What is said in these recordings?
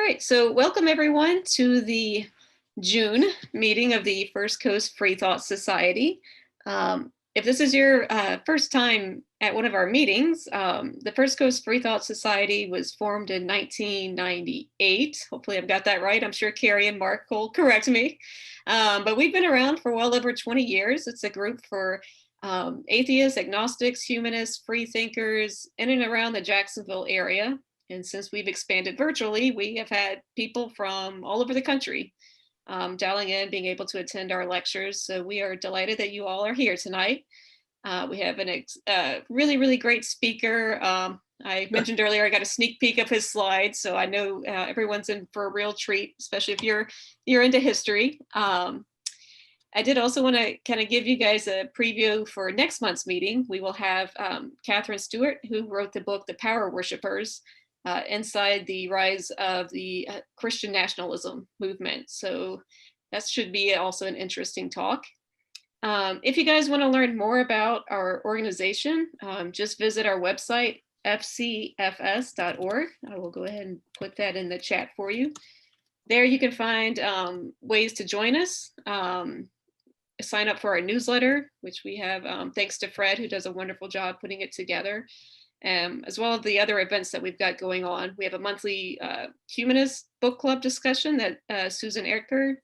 right, so welcome everyone to the June meeting of the First Coast Free Thought Society. If this is your first time at one of our meetings, the First Coast Free Thought Society was formed in 1998. Hopefully I've got that right. I'm sure Carrie and Mark will correct me. But we've been around for well over 20 years. It's a group for atheists, agnostics, humanists, free thinkers in and around the Jacksonville area. And since we've expanded virtually, we have had people from all over the country dialing in, being able to attend our lectures. So we are delighted that you all are here tonight. We have a really, really great speaker. I mentioned earlier, I got a sneak peek of his slides, so I know everyone's in for a real treat, especially if you're into history. I did also want to kind of give you guys a preview for next month's meeting. We will have Catherine Stewart, who wrote the book, The Power Worshippers, inside the rise of the Christian nationalism movement. So that should be also an interesting talk. If you guys want to learn more about our organization, just visit our website, fcfs.org. I will go ahead and put that in the chat for you. There you can find ways to join us, sign up for our newsletter, which we have thanks to Fred, who does a wonderful job putting it together. As well as the other events that we've got going on. We have a monthly humanist book club discussion that Susan Erker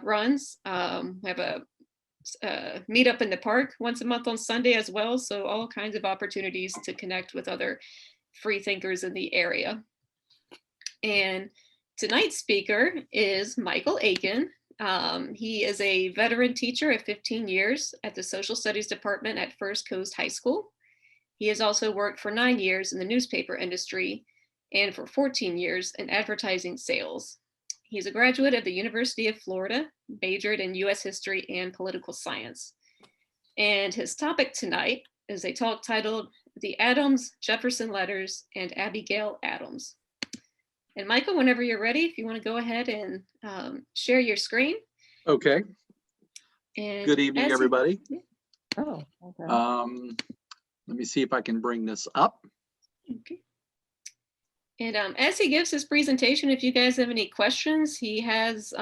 runs. We have a meetup in the park once a month on Sunday as well. So all kinds of opportunities to connect with other free thinkers in the area. And tonight's speaker is Michael Aiken. He is a veteran teacher of 15 years at the Social Studies Department at First Coast High School. He has also worked for 9 years in the newspaper industry and for 14 years in advertising sales. He's a graduate of the University of Florida, majored in US history and political science. And his topic tonight is a talk titled The Adams, Jefferson Letters, and Abigail Adams. And Michael, whenever you're ready, if you want to go ahead and share your screen. Okay. And good evening, everybody. Oh, okay. Let me see if I can bring this up. Okay. And as he gives his presentation, if you guys have any questions, he has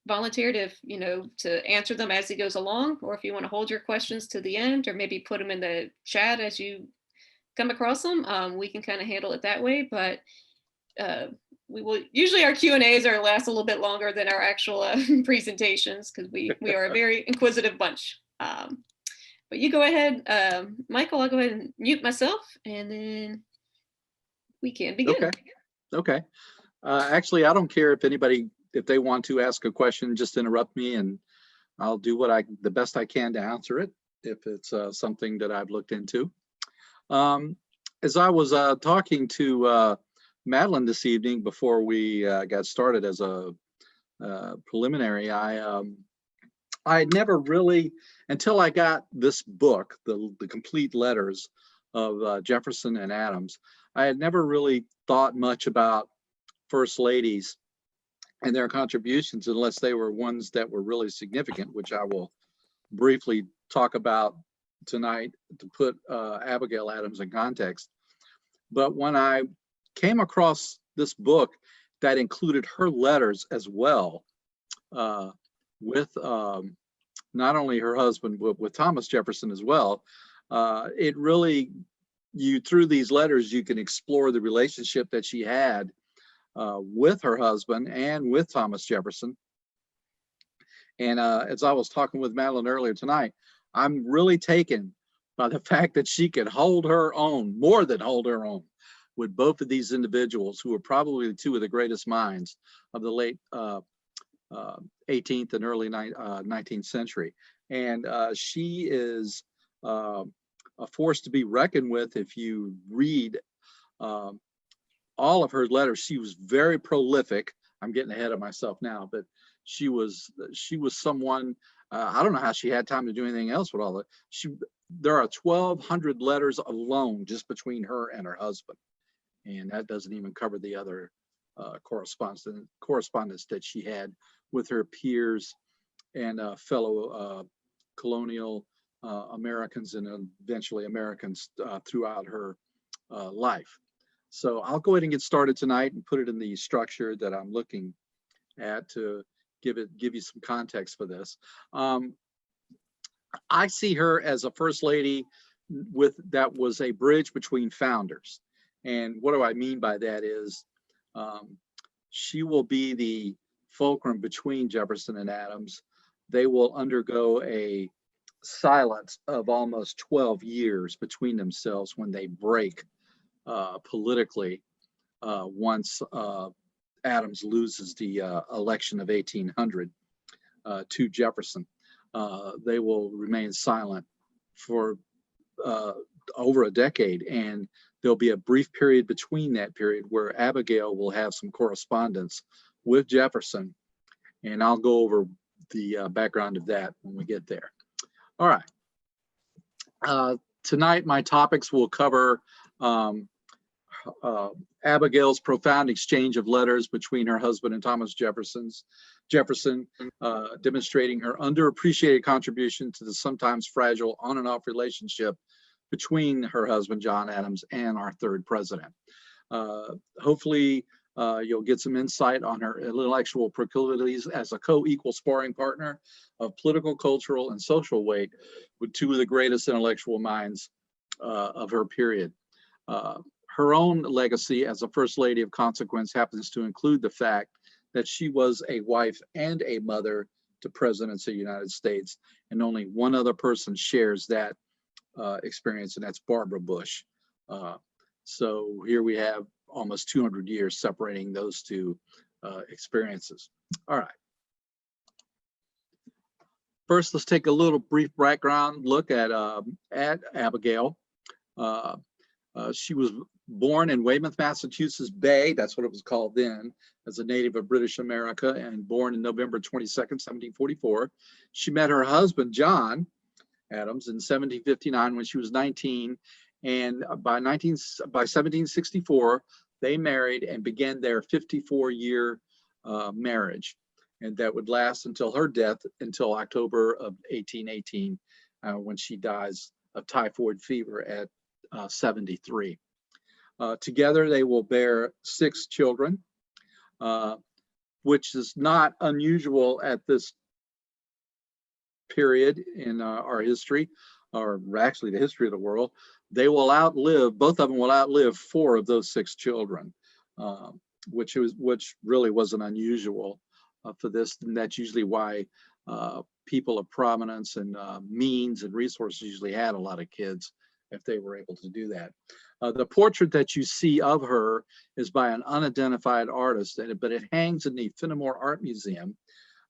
volunteered to answer them as he goes along, or if you want to hold your questions to the end, or maybe put them in the chat as you come across them, we can kind of handle it that way. But we will usually our Q&As last a little bit longer than our actual presentations because we are a very inquisitive bunch. But you go ahead, Michael, I'll go ahead and mute myself and then we can begin. Okay. Actually, I don't care if they want to ask a question, just interrupt me and I'll do the best I can to answer it if it's something that I've looked into. As I was talking to Madeline this evening before we got started as a preliminary, I never really, until I got this book, the complete letters of Jefferson and Adams, I had never really thought much about first ladies and their contributions unless they were ones that were really significant, which I will briefly talk about tonight to put Abigail Adams in context. But when I came across this book that included her letters as well, with not only her husband, but with Thomas Jefferson as well, it really, through these letters, you can explore the relationship that she had with her husband and with Thomas Jefferson. And as I was talking with Madeline earlier tonight, I'm really taken by the fact that she could hold her own, more than hold her own, with both of these individuals who are probably two of the greatest minds of the late 18th and early 19th century. And she is a force to be reckoned with. If you read all of her letters, she was very prolific. I'm getting ahead of myself now, but she was someone, I don't know how she had time to do anything else with all that. There are 1,200 letters alone just between her and her husband. And that doesn't even cover the other correspondence that she had with her peers and fellow colonial Americans and eventually Americans throughout her life. So I'll go ahead and get started tonight and put it in the structure that I'm looking at to give you some context for this. I see her as a first lady that was a bridge between founders. And what do I mean by that is she will be the fulcrum between Jefferson and Adams. They will undergo a silence of almost 12 years between themselves when they break politically once Adams loses the election of 1800 to Jefferson. They will remain silent for over a decade, and there'll be a brief period between that period where Abigail will have some correspondence with Jefferson, and I'll go over the background of that when we get there. All right. Tonight, my topics will cover Abigail's profound exchange of letters between her husband and Thomas Jefferson, demonstrating her underappreciated contribution to the sometimes fragile on and off relationship between her husband, John Adams, and our third president. Hopefully, you'll get some insight on her intellectual proclivities as a co-equal sparring partner of political, cultural, and social weight with two of the greatest intellectual minds of her period. Her own legacy as a first lady of consequence happens to include the fact that she was a wife and a mother to presidents of the United States, and only one other person shares that experience, and that's Barbara Bush. So here we have almost 200 years separating those two experiences. All right. First, let's take a little brief background look at Abigail. She was born in Weymouth, Massachusetts Bay, that's what it was called then, as a native of British America, and born in November 22nd, 1744. She met her husband, John Adams, in 1759 when she was 19, and by 1764, they married and began their 54-year marriage, and that would last until her death, until October of 1818, when she dies of typhoid fever at 73. Together, they will bear 6 children, which is not unusual at this period in our history, or actually the history of the world. They will outlive, both of them will outlive 4 of those 6 children, which really wasn't unusual for this. And that's usually why people of prominence and means and resources usually had a lot of kids, if they were able to do that. The portrait that you see of her is by an unidentified artist, but it hangs in the Fenimore Art Museum.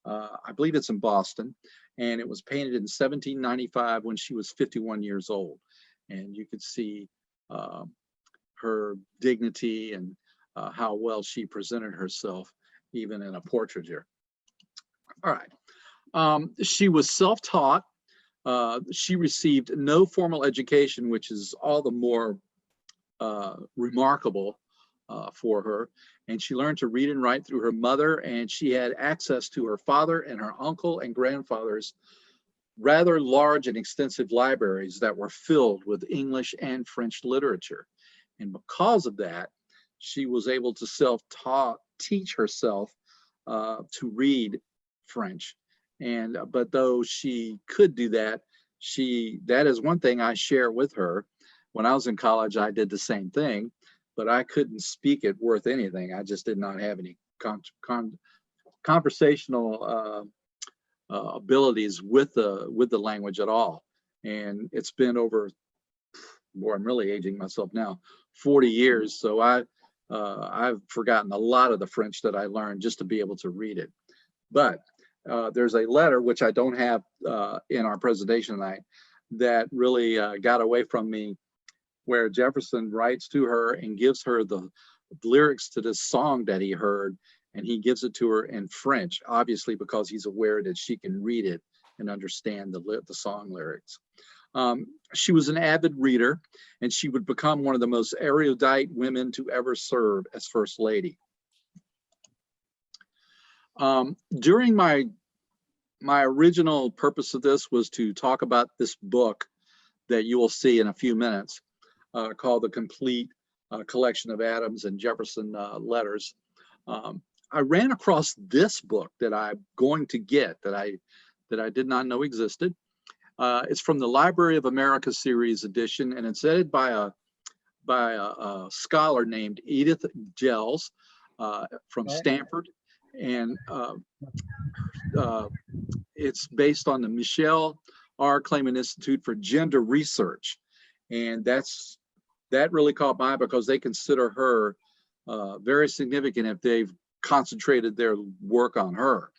I believe it's in Boston, and it was painted in 1795 when she was 51 years old. And you could see her dignity and how well she presented herself, even in a portrait here. All right. She was self-taught. She received no formal education, which is all the more remarkable for her. And she learned to read and write through her mother, and she had access to her father and her uncle and grandfather's rather large and extensive libraries that were filled with English and French literature. And because of that, she was able to teach herself to read French. But though she could do that, that is one thing I share with her. When I was in college, I did the same thing, but I couldn't speak it worth anything. I just did not have any conversational abilities with the language at all. And it's been over, boy, I'm really aging myself now, 40 years. So I've forgotten a lot of the French that I learned just to be able to read it. But there's a letter, which I don't have in our presentation tonight, that really got away from me, where Jefferson writes to her and gives her the lyrics to this song that he heard, and he gives it to her in French, obviously because he's aware that she can read it and understand the song lyrics. She was an avid reader, and she would become one of the most erudite women to ever serve as First Lady. During my original purpose of this was to talk about this book that you will see in a few minutes, called The Complete collection of Adams and Jefferson letters. I ran across this book that I'm going to get that I did not know existed. It's from the Library of America series edition, and it's edited by a scholar named Edith Gels from Stanford, and it's based on the Michelle R. Clayman Institute for Gender Research, and that really caught my eye because they consider her very significant if they've concentrated their work on her.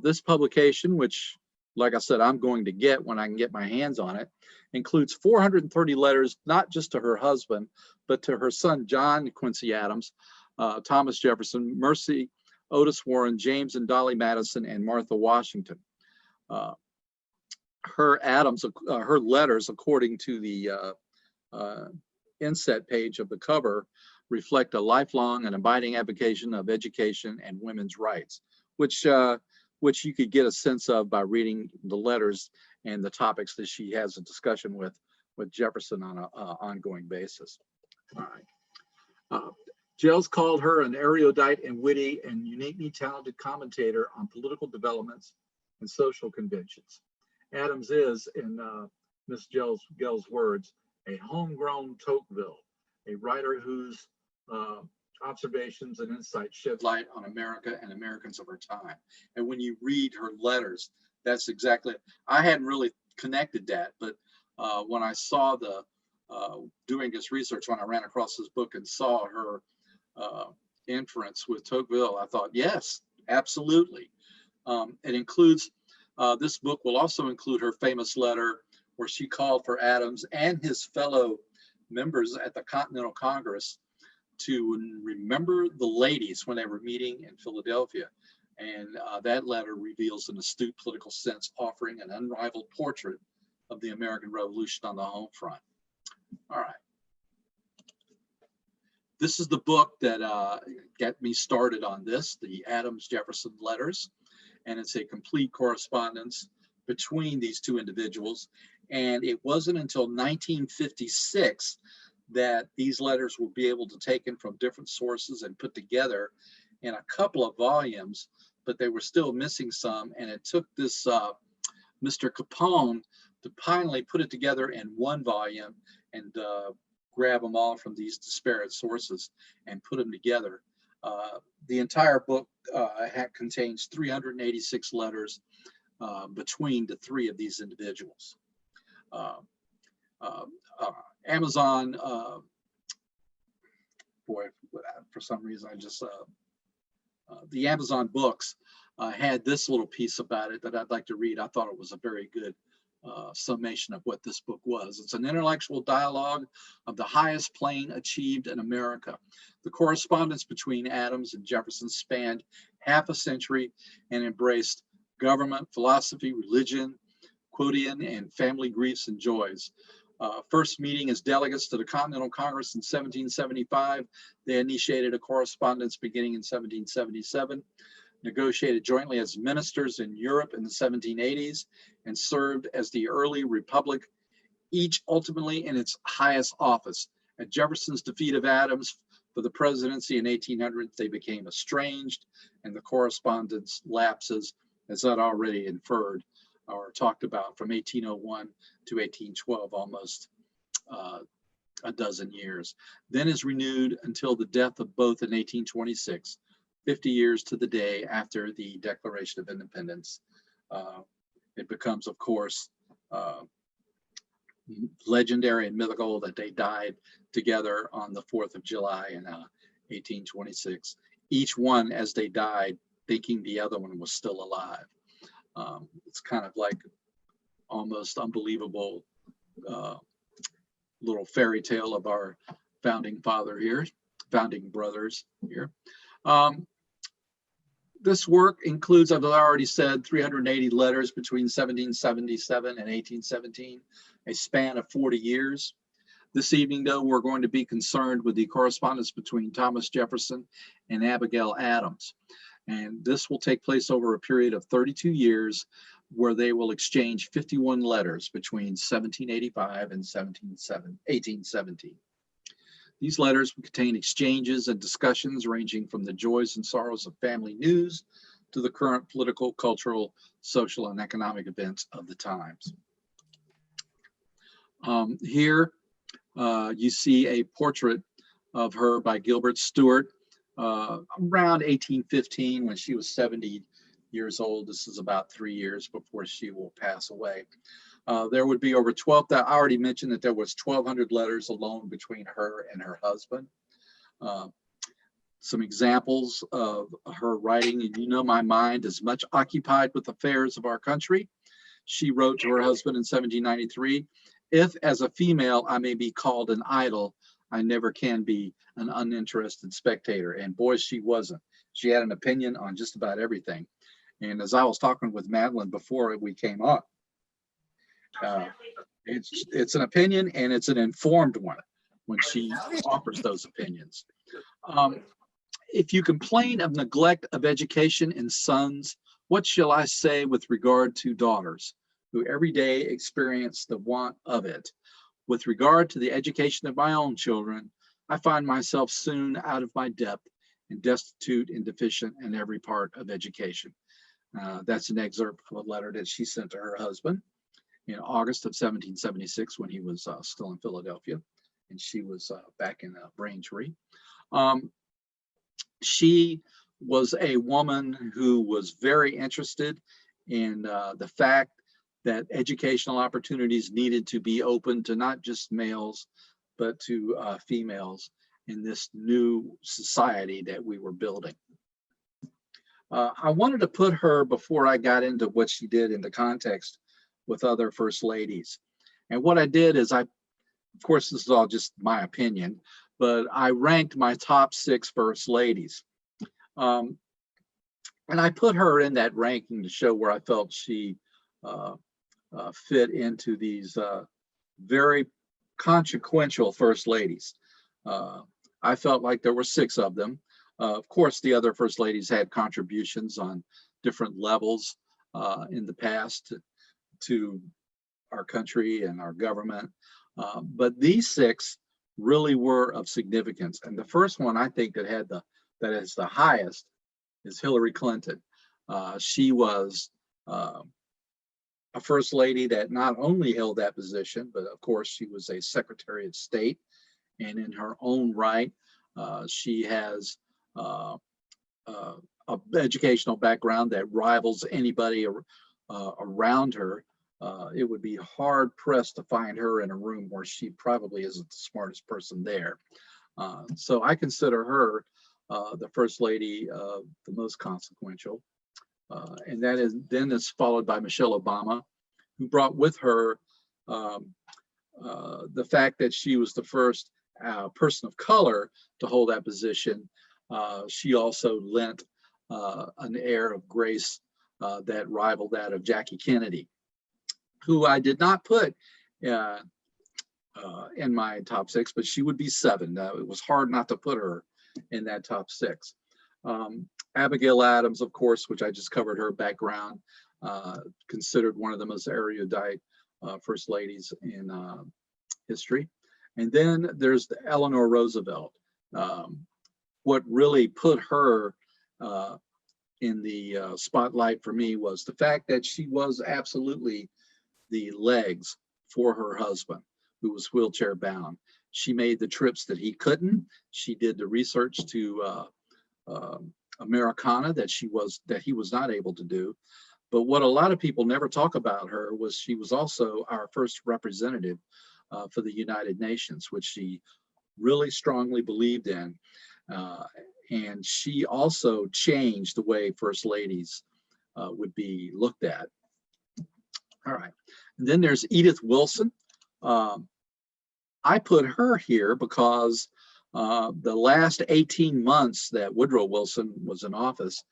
This publication, which, like I said, I'm going to get when I can get my hands on it, includes 430 letters, not just to her husband, but to her son, John Quincy Adams, Thomas Jefferson, Mercy, Otis Warren, James and Dolly Madison, and Martha Washington. Her letters, according to the inset page of the cover, reflect a lifelong and abiding advocacy of education and women's rights, which you could get a sense of by reading the letters and the topics that she has a discussion with Jefferson on an ongoing basis. All right. Gels called her an erudite and witty and uniquely talented commentator on political developments and social conventions. Adams is, in Miss Gell's words, a homegrown Tocqueville, a writer whose observations and insights shed light on America and Americans of her time. And when you read her letters, that's exactly, I hadn't really connected that, but when I saw doing this research, when I ran across this book and saw her inference with Tocqueville, I thought, yes, absolutely. It includes, this book will also include her famous letter where she called for Adams and his fellow members at the Continental Congress to remember the ladies when they were meeting in Philadelphia. And that letter reveals an astute political sense, offering an unrivaled portrait of the American Revolution on the home front. All right. This is the book that got me started on this, the Adams Jefferson Letters. And it's a complete correspondence between these two individuals. And it wasn't until 1956 that these letters will be able to taken from different sources and put together in a couple of volumes, but they were still missing some. And it took this Mr. Capone to finally put it together in one volume and grab them all from these disparate sources and put them together. The entire book contains 386 letters between the three of these individuals. Amazon, boy, for some reason, the Amazon books had this little piece about it that I'd like to read. I thought it was a very good summation of what this book was. It's an intellectual dialogue of the highest plane achieved in America. The correspondence between Adams and Jefferson spanned half a century and embraced government, philosophy, religion, quotidian and family griefs and joys. First meeting as delegates to the Continental Congress in 1775, they initiated a correspondence beginning in 1777, negotiated jointly as ministers in Europe in the 1780s, and served as the early republic, each ultimately in its highest office. At Jefferson's defeat of Adams for the presidency in 1800, they became estranged, and the correspondence lapses, as I'd already inferred or talked about, from 1801 to 1812, almost a dozen years. Then is renewed until the death of both in 1826, 50 years to the day after the Declaration of Independence. It becomes, of course, legendary and mythical that they died together on the 4th of July in 1826. Each one, as they died, thinking the other one was still alive. It's kind of like almost unbelievable little fairy tale of our founding brothers here. This work includes, as I already said, 380 letters between 1777 and 1817, a span of 40 years. This evening, though, we're going to be concerned with the correspondence between Thomas Jefferson and Abigail Adams. And this will take place over a period of 32 years, where they will exchange 51 letters between 1785 and 1817. These letters would contain exchanges and discussions ranging from the joys and sorrows of family news to the current political, cultural, social, and economic events of the times. Here you see a portrait of her by Gilbert Stuart around 1815 when she was 70 years old. This is about 3 years before she will pass away. There would be over 12, I already mentioned that there was 1,200 letters alone between her and her husband. Some examples of her writing, and you know my mind is much occupied with affairs of our country. She wrote to her husband in 1793, "If as a female I may be called an idle, I never can be an uninterested spectator." And boy, she wasn't. She had an opinion on just about everything. And as I was talking with Madeline before we came on, it's an opinion, and it's an informed one when she offers those opinions. If you complain of neglect of education in sons, what shall I say with regard to daughters, who every day experience the want of it? With regard to the education of my own children, I find myself soon out of my depth and destitute and deficient in every part of education. That's an excerpt of a letter that she sent to her husband in August of 1776 when he was still in Philadelphia and she was back in Braintree. She was a woman who was very interested in the fact that educational opportunities needed to be open to not just males, but to females in this new society that we were building. I wanted to put her, before I got into what she did, in the context with other first ladies. And what I did is of course, this is all just my opinion, but I ranked my top 6 first ladies. And I put her in that ranking to show where I felt she fit into these very consequential first ladies. I felt like there were 6 of them. Of course, the other first ladies had contributions on different levels in the past to our country and our government. But these 6 really were of significance. And the first one I think that is the highest is Hillary Clinton. She was a first lady that not only held that position, but of course she was a Secretary of State. And in her own right, she has an educational background that rivals anybody around her. It would be hard pressed to find her in a room where she probably isn't the smartest person there. So I consider her the first lady, the most consequential. And that is then it's followed by Michelle Obama, who brought with her the fact that she was the first person of color to hold that position. She also lent an air of grace that rivaled that of Jackie Kennedy, who I did not put in my top 6, but she would be 7. It was hard not to put her in that top 6. Abigail Adams, of course, which I just covered her background, considered one of the most erudite first ladies in history. And then there's Eleanor Roosevelt. What really put her in the spotlight for me was the fact that she was absolutely the legs for her husband, who was wheelchair bound. She made the trips that he couldn't. She did the research to Americana that he was not able to do. But what a lot of people never talk about her was she was also our first representative for the United Nations, which she really strongly believed in. And she also changed the way first ladies would be looked at. All right. And then there's Edith Wilson. I put her here because the last 18 months that Woodrow Wilson was in office,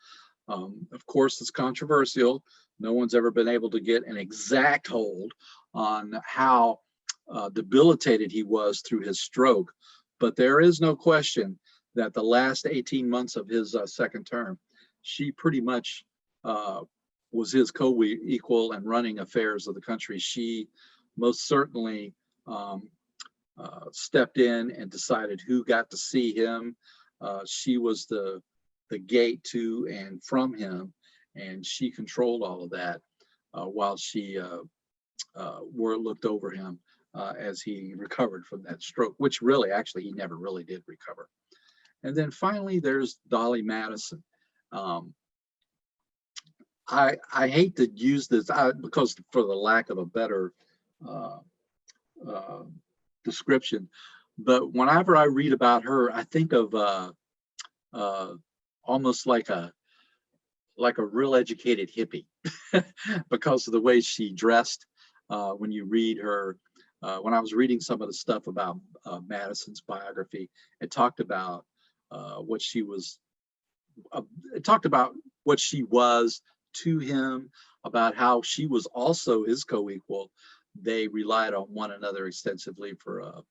of course, it's controversial. No one's ever been able to get an exact hold on how debilitated he was through his stroke. But there is no question that the last 18 months of his second term, she pretty much was his co-equal and running affairs of the country. She most certainly stepped in and decided who got to see him. She was the gate to and from him, and she controlled all of that while she looked over him as he recovered from that stroke, which really, actually, he never really did recover. And then finally, there's Dolly Madison. I hate to use this because for the lack of a better description, but whenever I read about her, I think of almost like a real educated hippie because of the way she dressed. When you read her, when I was reading some of the stuff about Madison's biography, it talked about what she was. It talked about what she was to him, about how she was also his co-equal. They relied on one another extensively for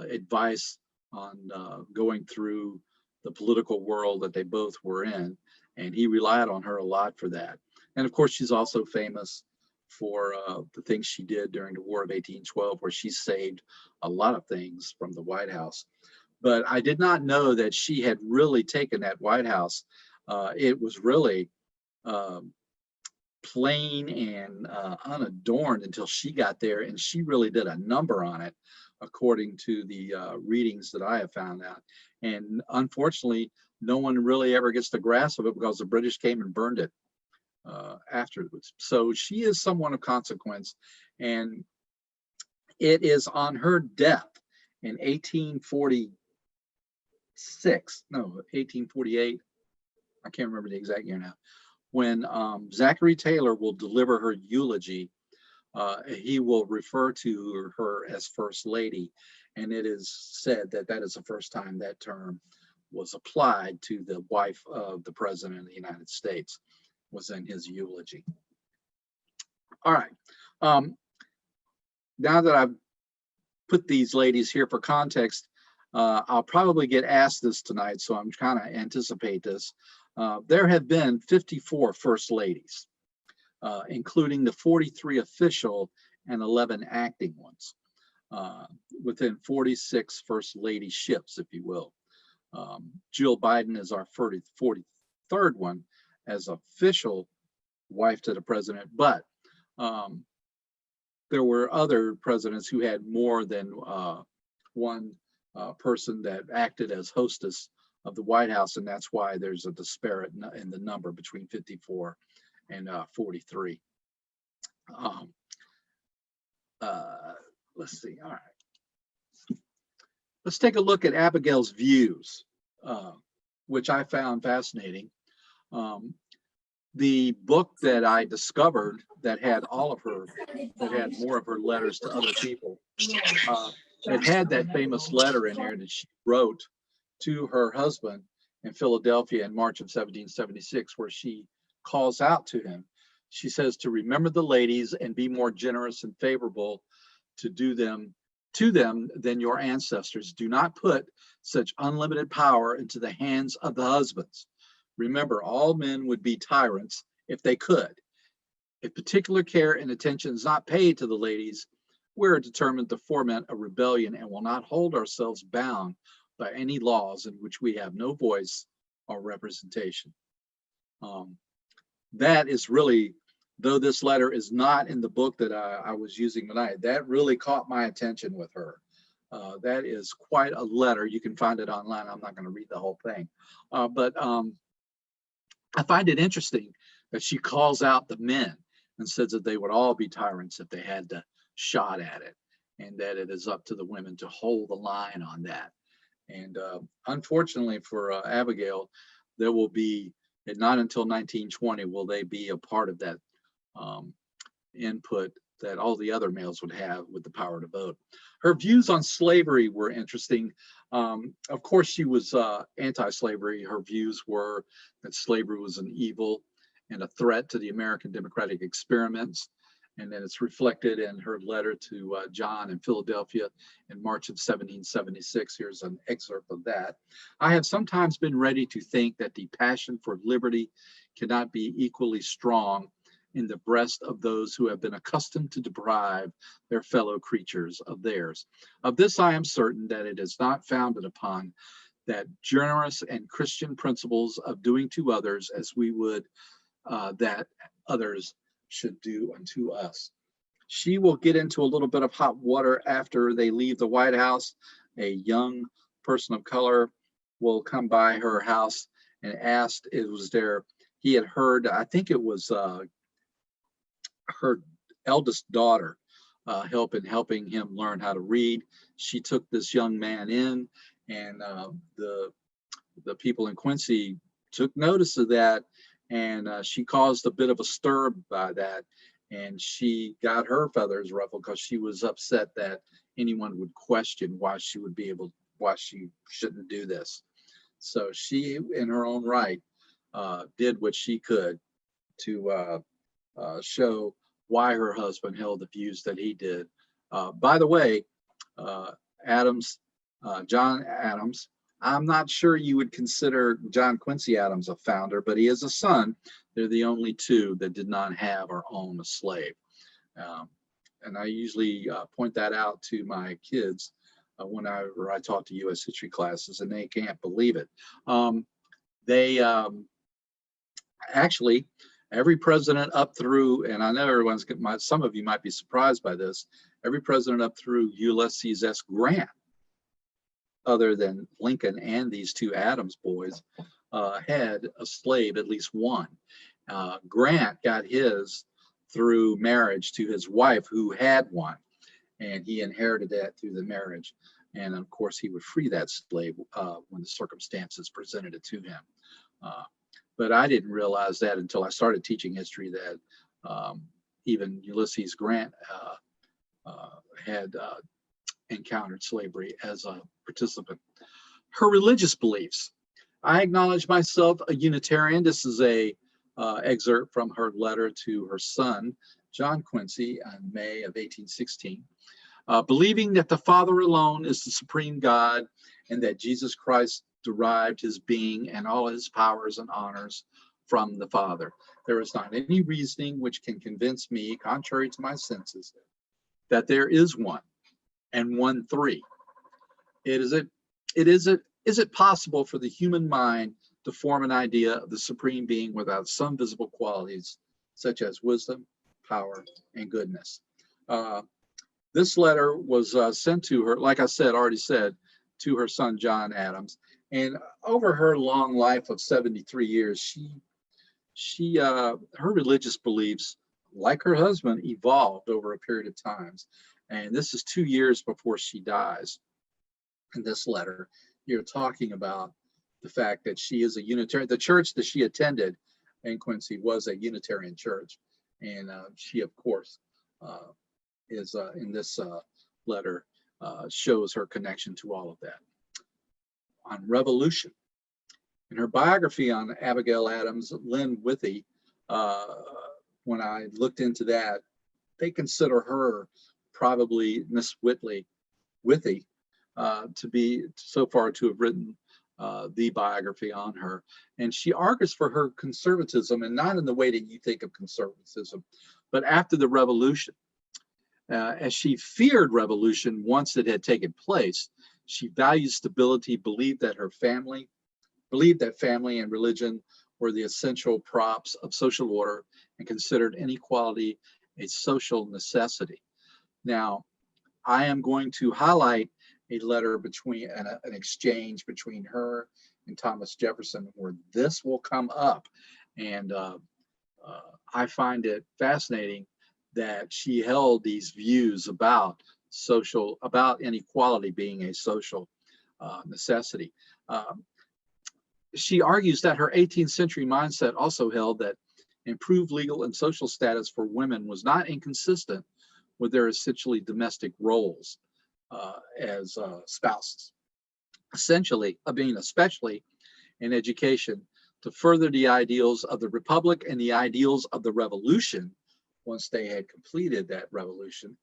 advice on going through the political world that they both were in, and he relied on her a lot for that. And of course, she's also famous for the things she did during the War of 1812, where she saved a lot of things from the White House. But I did not know that she had really taken that White House. It was really plain and unadorned until she got there, and she really did a number on it, according to the readings that I have found out. And unfortunately, no one really ever gets the grasp of it because the British came and burned it afterwards. So she is someone of consequence, and it is on her death in 1848. I can't remember the exact year now, when Zachary Taylor will deliver her eulogy. He will refer to her as First Lady, and it is said that that is the first time that term was applied to the wife of the President of the United States, was in his eulogy. All right. Now that I've put these ladies here for context, I'll probably get asked this tonight, so I'm kind of anticipate this. There have been 54 First Ladies, including the 43 official and 11 acting ones, within 46 First Lady ships, if you will. Jill Biden is our 43rd one as official wife to the president, but there were other presidents who had more than one person that acted as hostess of the White House, and that's why there's a disparate in the number between 54 and 43. Let's see. All right. Let's take a look at Abigail's views, which I found fascinating. The book that I discovered that had all of her, that had more of her letters to other people, it had that famous letter in there that she wrote to her husband in Philadelphia in March of 1776, where she calls out to him. She says to remember the ladies and be more generous and favorable to them than your ancestors. Do not put such unlimited power into the hands of the husbands. Remember, all men would be tyrants if they could. If particular care and attention is not paid to the ladies, we're determined to foment a rebellion and will not hold ourselves bound by any laws in which we have no voice or representation. That is really, though this letter is not in the book that I was using tonight, that really caught my attention with her. That is quite a letter. You can find it online. I'm not going to read the whole thing. But I find it interesting that she calls out the men and says that they would all be tyrants if they had the shot at it, and that it is up to the women to hold the line on that. And unfortunately for Abigail, there will be, not until 1920 will they be a part of that input that all the other males would have with the power to vote. Her views on slavery were interesting. Of course, she was anti-slavery. Her views were that slavery was an evil and a threat to the American democratic experiments. And then it's reflected in her letter to John in Philadelphia in March of 1776. Here's an excerpt of that. I have sometimes been ready to think that the passion for liberty cannot be equally strong in the breast of those who have been accustomed to deprive their fellow creatures of theirs. Of this I am certain, that it is not founded upon that generous and Christian principles of doing to others as we would that others should do unto us. She will get into a little bit of hot water after they leave the White House. A young person of color will come by her house and asked, it was there, he had heard, I think it was her eldest daughter helping him learn how to read. She took this young man in, and the people in Quincy took notice of that, and she caused a bit of a stir by that, and she got her feathers ruffled because she was upset that anyone would question why she shouldn't do this. So she, in her own right, did what she could to show why her husband held the views that he did. By the way, Adams, John Adams, I'm not sure you would consider John Quincy Adams a founder, but he is a son. They're the only two that did not have or own a slave. And I usually point that out to my kids whenever I talk to U.S. history classes, and they can't believe it. They actually, every president up through, and I know some of you might be surprised by this, every president up through Ulysses S. Grant, other than Lincoln and these two Adams boys, had a slave, at least one. Grant got his through marriage to his wife, who had one, and he inherited that through the marriage. And of course, he would free that slave when the circumstances presented it to him. But I didn't realize that until I started teaching history, that even Ulysses Grant had encountered slavery as a participant. Her religious beliefs. I acknowledge myself a Unitarian. This is a excerpt from her letter to her son, John Quincy, in May of 1816. Believing that the Father alone is the supreme God, and that Jesus Christ derived his being and all his powers and honors from the Father. There is not any reasoning which can convince me, contrary to my senses, that there is one, and one three. Is it possible for the human mind to form an idea of the supreme being without some visible qualities such as wisdom, power, and goodness? This letter was sent to her, like I already said, to her son John Adams, and over her long life of 73 years, her religious beliefs, like her husband, evolved over a period of times. And this is 2 years before she dies. In this letter, you're talking about the fact that she is a Unitarian. The church that she attended in Quincy was a Unitarian church. And she, of course, is in this letter, shows her connection to all of that. On revolution. In her biography on Abigail Adams, Lynn Withy, when I looked into that, they consider her, probably Miss Withy, to be so far to have written the biography on her. And she argues for her conservatism, and not in the way that you think of conservatism, but after the revolution. As she feared revolution once it had taken place, she valued stability, believed that family and religion were the essential props of social order, and considered inequality a social necessity. Now, I am going to highlight a letter between an exchange between her and Thomas Jefferson, where this will come up, and I find it fascinating that she held these views about inequality being a social necessity. She argues that her 18th century mindset also held that improved legal and social status for women was not inconsistent with their essentially domestic roles as spouses. Especially in education, to further the ideals of the Republic and the ideals of the Revolution. Once they had completed that revolution,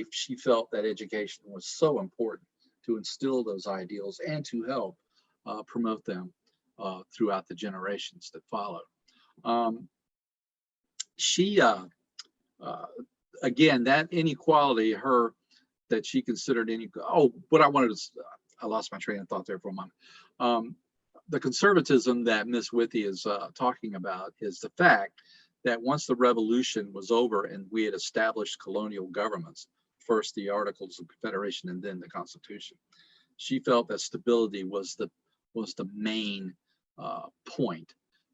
she felt that education was so important to instill those ideals and to help promote them throughout the generations that followed. she uh, again, that inequality, that she considered any. Oh, what I wanted to, I lost my train of thought there for a moment. Um, the conservatism that Miss Withy is talking about is the fact that once the revolution was over and we had established colonial governments, first the Articles of Confederation and then the Constitution, she felt that stability was the main point,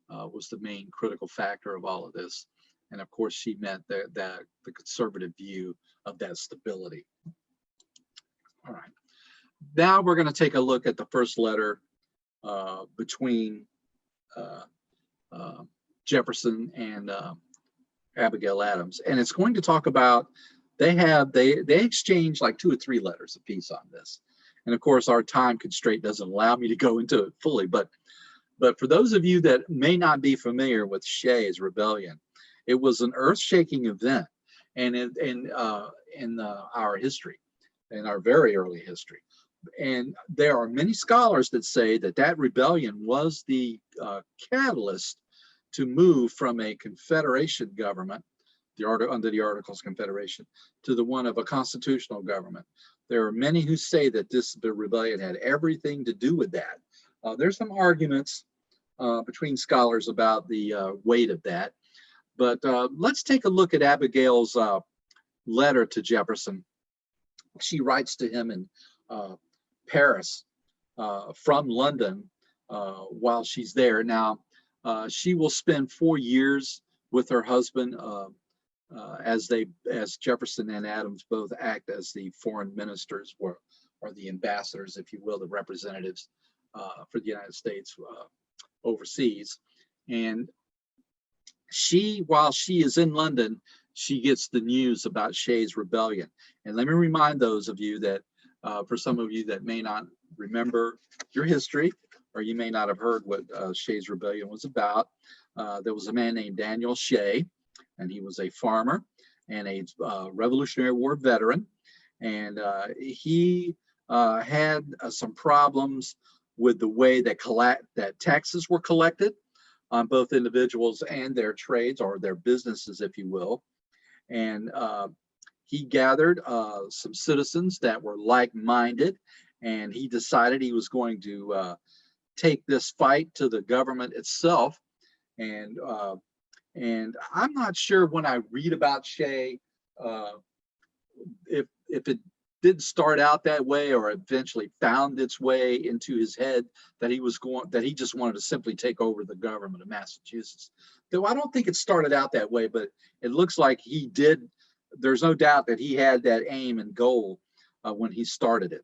was the main critical factor of all of this. And of course, she meant that the conservative view of that stability. All right. Now we're going to take a look at the first letter between Jefferson and Abigail Adams, and it's going to talk about they exchange like 2 or 3 letters apiece on this. And of course, our time constraint doesn't allow me to go into it fully, but for those of you that may not be familiar with Shays' rebellion, it was an earth-shaking event, and in our history, in our very early history. And there are many scholars that say that rebellion was the catalyst to move from a confederation government, under the Articles of Confederation, to the one of a constitutional government. There are many who say that the rebellion had everything to do with that. There's some arguments between scholars about the weight of that, but let's take a look at Abigail's letter to Jefferson. She writes to him in Paris from London while she's there. Now, she will spend 4 years with her husband as Jefferson and Adams both act as the foreign ministers or the ambassadors, if you will, the representatives for the United States overseas. And while she is in London, she gets the news about Shays' rebellion. And let me remind those of you that, for some of you that may not remember your history, or you may not have heard what Shays' rebellion was about, there was a man named Daniel Shay, and he was a farmer and a Revolutionary War veteran. And he had some problems with the way that taxes were collected on both individuals and their trades, or their businesses, if you will. And he gathered some citizens that were like-minded, and he decided he was going to take this fight to the government itself. And I'm not sure, when I read about Shay, if it didn't start out that way or eventually found its way into his head that he just wanted to simply take over the government of Massachusetts. Though I don't think it started out that way, but it looks like he did. There's no doubt that he had that aim and goal when he started it.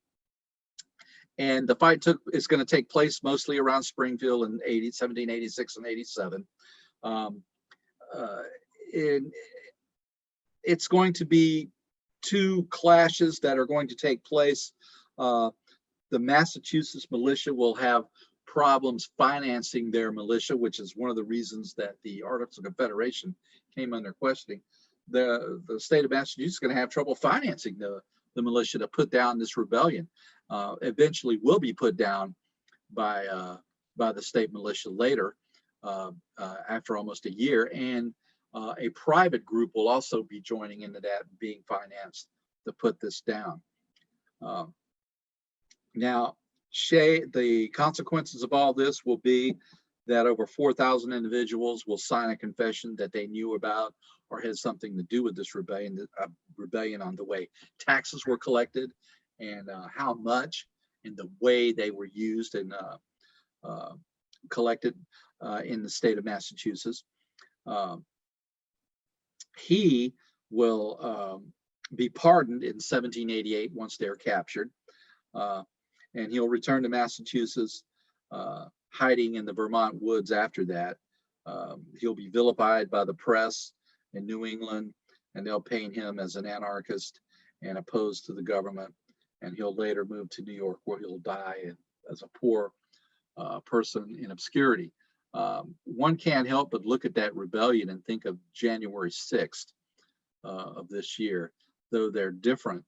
And the fight is going to take place mostly around Springfield in 1786 and 87. It's going to be 2 clashes that are going to take place. The Massachusetts militia will have problems financing their militia, which is one of the reasons that the Articles of Confederation came under questioning. The state of Massachusetts is going to have trouble financing the militia to put down this rebellion. Eventually will be put down by the state militia later, after almost a year. And a private group will also be joining into that, being financed to put this down. Now, the consequences of all this will be that over 4,000 individuals will sign a confession that they knew about or had something to do with this rebellion on the way taxes were collected, and how much, and the way they were used and collected in the state of Massachusetts. He will be pardoned in 1788 once they're captured, and he'll return to Massachusetts, hiding in the Vermont woods after that. He'll be vilified by the press in New England, and they'll paint him as an anarchist and opposed to the government. And he'll later move to New York, where he'll die as a poor person in obscurity. One can't help but look at that rebellion and think of January 6th of this year, though they're different.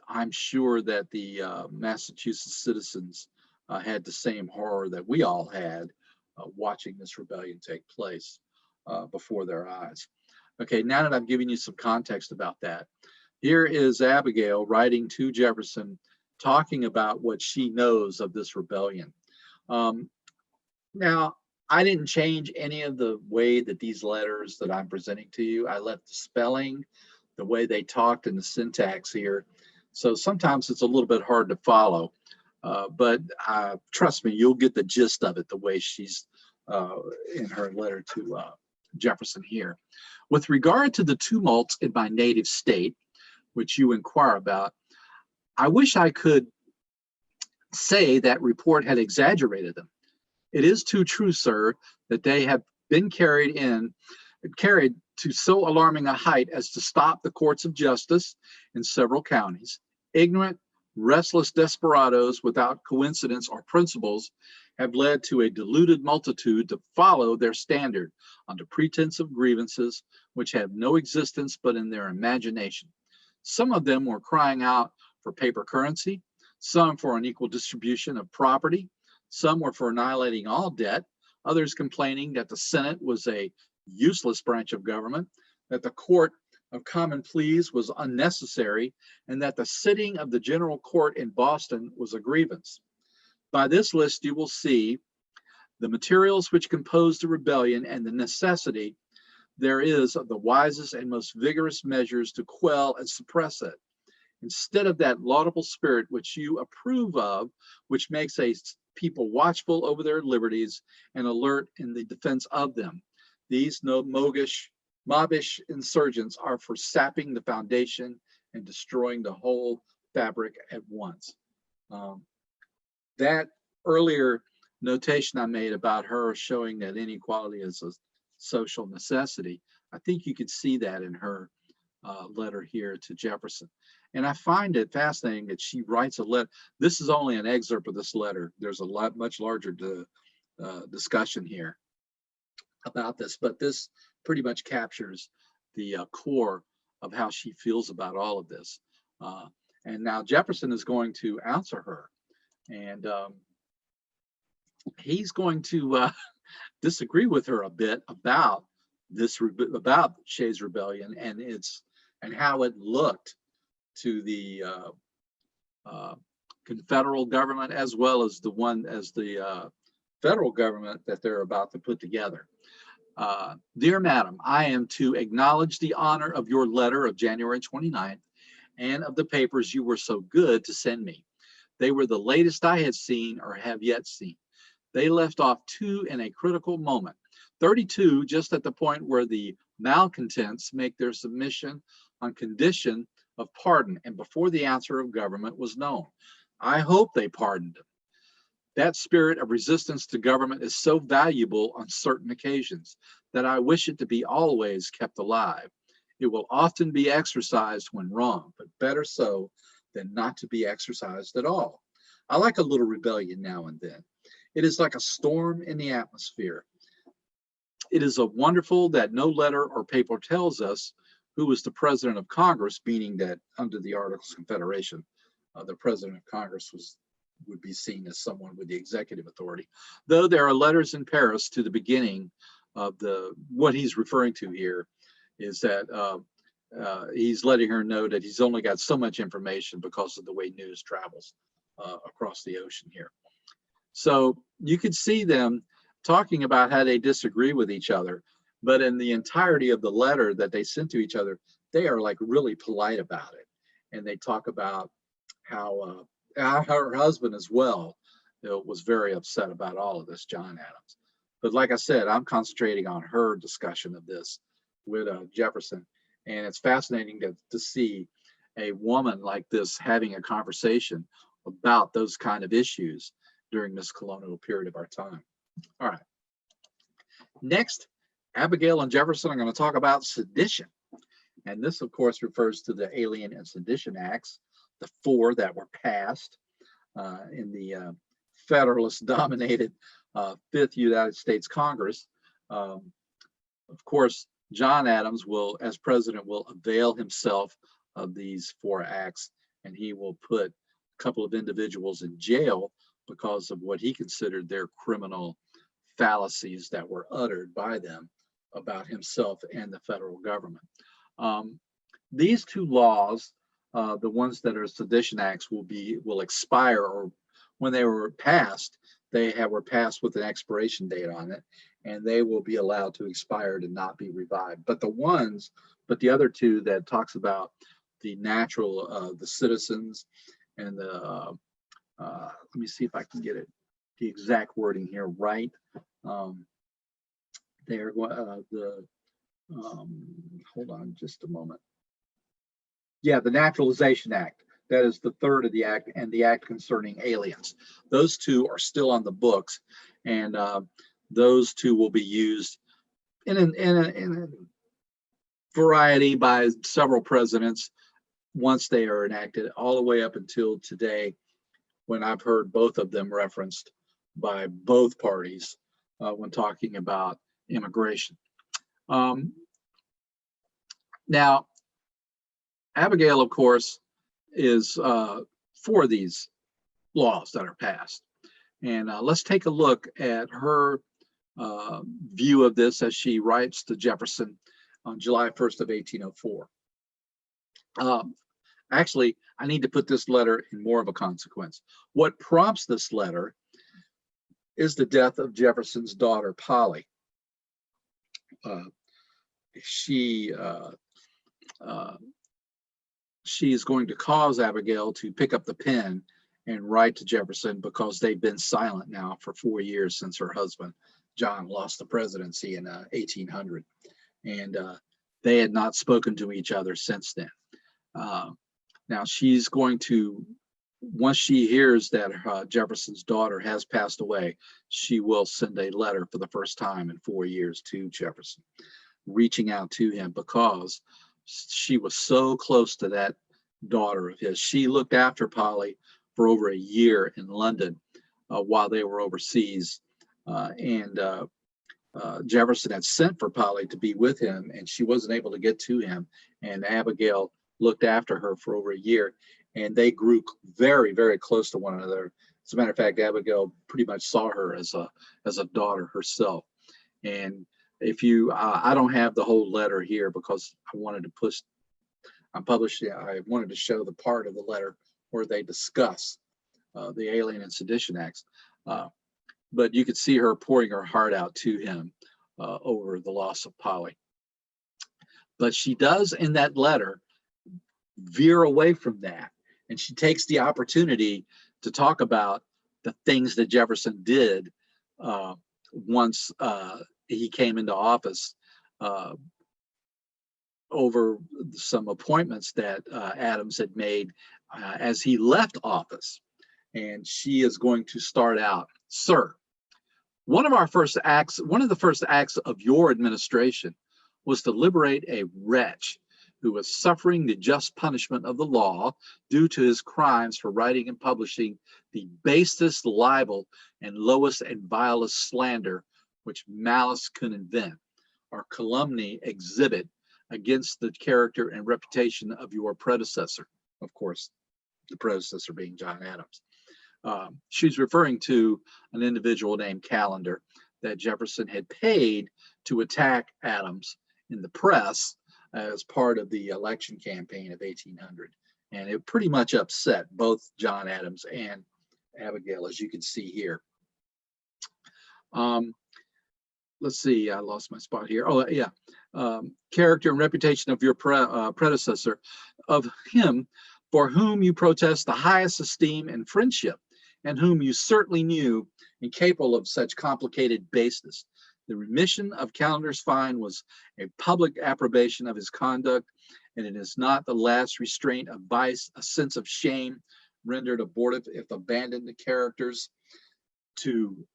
I'm sure that the Massachusetts citizens had the same horror that we all had watching this rebellion take place. before their eyes. Okay, now that I've given you some context about that, here is Abigail writing to Jefferson, talking about what she knows of this rebellion. Now, I didn't change any of the way that these letters that I'm presenting to you. I left the spelling, the way they talked, and the syntax here. So sometimes it's a little bit hard to follow, but trust me, you'll get the gist of it the way she's in her letter to Jefferson here. With regard to the tumults in my native state, which you inquire about, I wish I could say that report had exaggerated them. It is too true, sir, that they have been carried to so alarming a height as to stop the courts of justice in several counties. Ignorant, restless desperadoes without coincidence or principles have led to a deluded multitude to follow their standard under pretense of grievances which have no existence but in their imagination. Some of them were crying out for paper currency, some for an equal distribution of property, some were for annihilating all debt, others complaining that the Senate was a useless branch of government, that the Court of Common Pleas was unnecessary, and that the sitting of the General Court in Boston was a grievance. By this list, you will see the materials which compose the rebellion and the necessity there is of the wisest and most vigorous measures to quell and suppress it, instead of that laudable spirit which you approve of, which makes a people watchful over their liberties and alert in the defense of them. These mobbish insurgents are for sapping the foundation and destroying the whole fabric at once. That earlier notation I made about her showing that inequality is a social necessity, I think you could see that in her letter here to Jefferson. And I find it fascinating that she writes a letter. This is only an excerpt of this letter. There's a much larger discussion here about this, but this pretty much captures the core of how she feels about all of this. And now Jefferson is going to answer her, and he's going to disagree with her a bit about about Shays' Rebellion and how it looked to the Confederal government as well as the federal government that they're about to put together. Dear Madam, I am to acknowledge the honor of your letter of January 29th and of the papers you were so good to send me. They were the latest I had seen or have yet seen. They left off 2 in a critical moment, 32 just at the point where the malcontents make their submission on condition of pardon and before the answer of government was known. I hope they pardoned them. That spirit of resistance to government is so valuable on certain occasions that I wish it to be always kept alive. It will often be exercised when wrong, but better so than not to be exercised at all. I like a little rebellion now and then. It is like a storm in the atmosphere. It is a wonderful that no letter or paper tells us who was the president of Congress, meaning that under the Articles of Confederation, the president of Congress would be seen as someone with the executive authority. Though there are letters in Paris to the beginning of what he's referring to here is that he's letting her know that he's only got so much information because of the way news travels across the ocean here. So you could see them talking about how they disagree with each other, but in the entirety of the letter that they sent to each other, they are like really polite about it. And they talk about how her husband as well was very upset about all of this, John Adams. But like I said, I'm concentrating on her discussion of this with Jefferson. And it's fascinating to see a woman like this having a conversation about those kind of issues during this colonial period of our time. All right. Next, Abigail and Jefferson are going to talk about sedition. And this, of course, refers to the Alien and Sedition Acts, the 4 that were passed in the Federalist-dominated 5th United States Congress. Of course, John Adams will, as president, will avail himself of these 4 acts, and he will put a couple of individuals in jail because of what he considered their criminal fallacies that were uttered by them about himself and the federal government. These two laws, the ones that are sedition acts, will expire, or when they were passed, were passed with an expiration date on it, and they will be allowed to expire and not be revived. But the other two that talks about the natural, the citizens, and the let me see if I can get the exact wording here right. They're hold on just a moment. Yeah, the Naturalization Act. That is the third of the act, and the act concerning aliens. Those two are still on the books, and those two will be used in a variety by several presidents once they are enacted, all the way up until today, when I've heard both of them referenced by both parties when talking about immigration. Now, Abigail, of course, is for these laws that are passed. And let's take a look at her view of this as she writes to Jefferson on July 1st of 1804. Actually, I need to put this letter in more of a consequence. What prompts this letter is the death of Jefferson's daughter, Polly. She is going to cause Abigail to pick up the pen and write to Jefferson, because they've been silent now for 4 years since her husband, John, lost the presidency in 1800. And they had not spoken to each other since then. Now she's going to, once she hears that Jefferson's daughter has passed away, she will send a letter for the first time in 4 years to Jefferson, reaching out to him, because she was so close to that daughter of his. She looked after Polly for over a year in London while they were overseas. Jefferson had sent for Polly to be with him, and she wasn't able to get to him. And Abigail looked after her for over a year, and they grew very, very close to one another. As a matter of fact, Abigail pretty much saw her as a daughter herself. And if you, I don't have the whole letter here because I wanted to I wanted to show the part of the letter where they discuss the Alien and Sedition Acts. But you could see her pouring her heart out to him over the loss of Polly. But she does, in that letter, veer away from that, and she takes the opportunity to talk about the things that Jefferson did once he came into office, over some appointments that Adams had made as he left office. And she is going to start out, "Sir, one of the first acts of your administration was to liberate a wretch who was suffering the just punishment of the law due to his crimes for writing and publishing the basest libel and lowest and vilest slander which malice could invent, or calumny exhibit against the character and reputation of your predecessor." Of course, the predecessor being John Adams. She's referring to an individual named Callender that Jefferson had paid to attack Adams in the press as part of the election campaign of 1800. And it pretty much upset both John Adams and Abigail, as you can see here. Let's see, I lost my spot here. Oh, yeah. Character and reputation of your predecessor, of him for whom you protest the highest esteem and friendship, and whom you certainly knew incapable of such complicated baseness. The remission of Callender's fine was a public approbation of his conduct, and it is not the last restraint of vice, a sense of shame rendered abortive if abandoned the characters to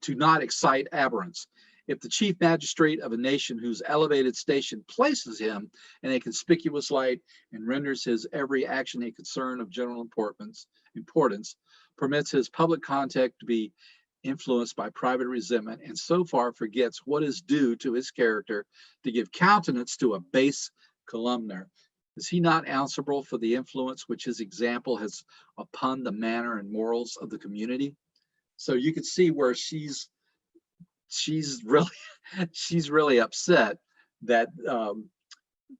not excite abhorrence. If the chief magistrate of a nation whose elevated station places him in a conspicuous light and renders his every action a concern of general importance, permits his public conduct to be influenced by private resentment, and so far forgets what is due to his character to give countenance to a base calumnier, is he not answerable for the influence which his example has upon the manner and morals of the community? So you could see where she's she's really she's really upset that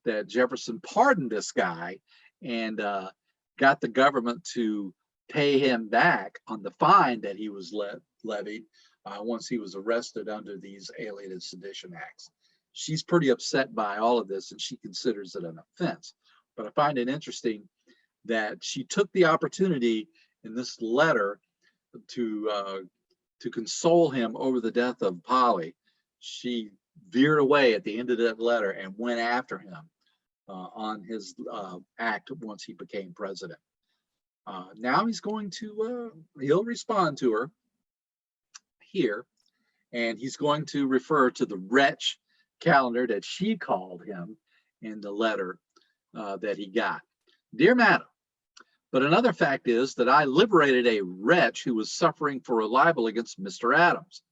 that Jefferson pardoned this guy and got the government to pay him back on the fine that he was levied once he was arrested under these alienated sedition acts. She's pretty upset by all of this, and she considers it an offense. But I find it interesting that she took the opportunity in this letter to console him over the death of Polly. She veered away at the end of that letter and went after him on his act once he became president. Now he's going to, he'll respond to her here, and he's going to refer to the wretch Calendar that she called him in the letter that he got. Dear Madam, but another fact is that I liberated a wretch who was suffering for a libel against Mr. Adams.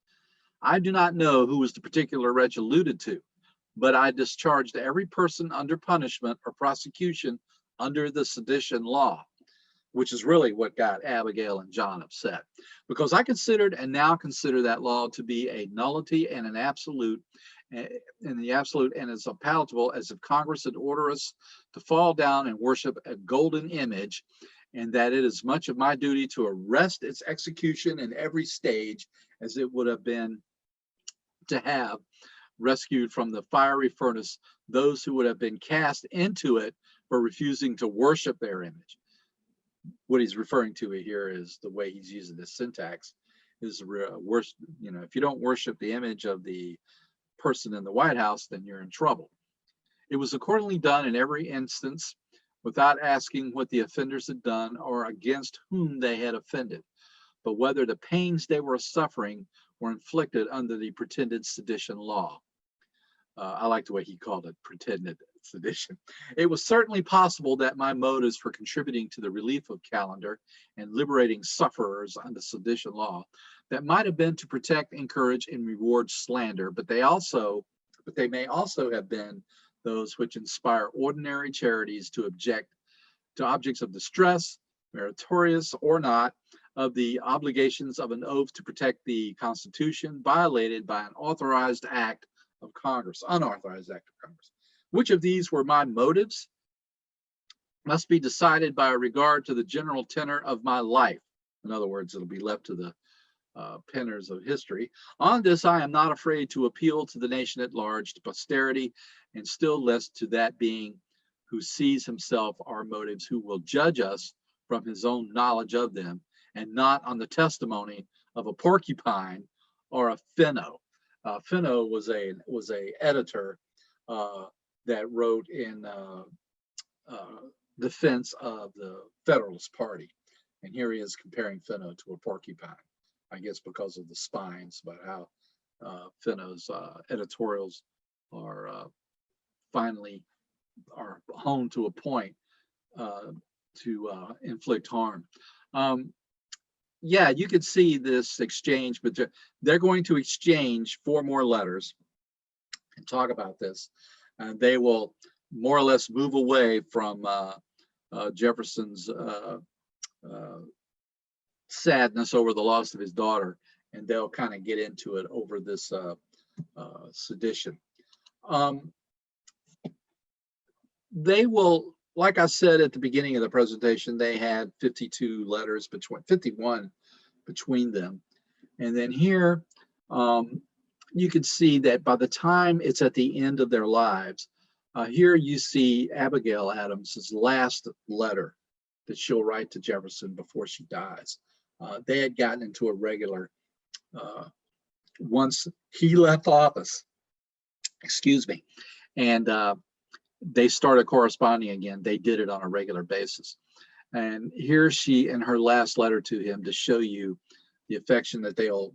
I do not know who was the particular wretch alluded to, but I discharged every person under punishment or prosecution under the sedition law, which is really what got Abigail and John upset, because I considered and now consider that law to be a nullity and an absolute, and as unpalatable as if Congress had ordered us to fall down and worship a golden image, and that it is much of my duty to arrest its execution in every stage as it would have been to have rescued from the fiery furnace those who would have been cast into it for refusing to worship their image. What he's referring to here is the way he's using this syntax is worship. You know, if you don't worship the image of the person in the White House, then you're in trouble. It was accordingly done in every instance without asking what the offenders had done or against whom they had offended, but whether the pains they were suffering were inflicted under the pretended sedition law. I like the way he called it, pretended sedition. It was certainly possible that my motives for contributing to the relief of Calendar and liberating sufferers under sedition law that might have been to protect, encourage, and reward slander, but they may also have been those which inspire ordinary charities to object to objects of distress, meritorious or not, of the obligations of an oath to protect the Constitution violated by an authorized act of Congress, unauthorized act of Congress. Which of these were my motives must be decided by regard to the general tenor of my life. In other words, it'll be left to the penners of history. On this, I am not afraid to appeal to the nation at large, to posterity, and still less to that being who sees himself our motives, who will judge us from his own knowledge of them, and not on the testimony of a porcupine or a finno. Finno was a editor that wrote in defense of the Federalist Party, and here he is comparing Finno to a porcupine. I guess because of the spines, but how Finno's editorials are finally are honed to a point to inflict harm. Yeah, you could see this exchange, but they're going to exchange 4 more letters and talk about this. And they will more or less move away from Jefferson's sadness over the loss of his daughter, and they'll kind of get into it over this sedition. They will, like I said at the beginning of the presentation, they had 52 letters, 51 between them. And then here, you can see that by the time it's at the end of their lives, here you see Abigail Adams's last letter that she'll write to Jefferson before she dies. They had gotten into a regular, once he left office, excuse me, and they started corresponding again. They did it on a regular basis. And here she, in her last letter to him, to show you the affection that they'll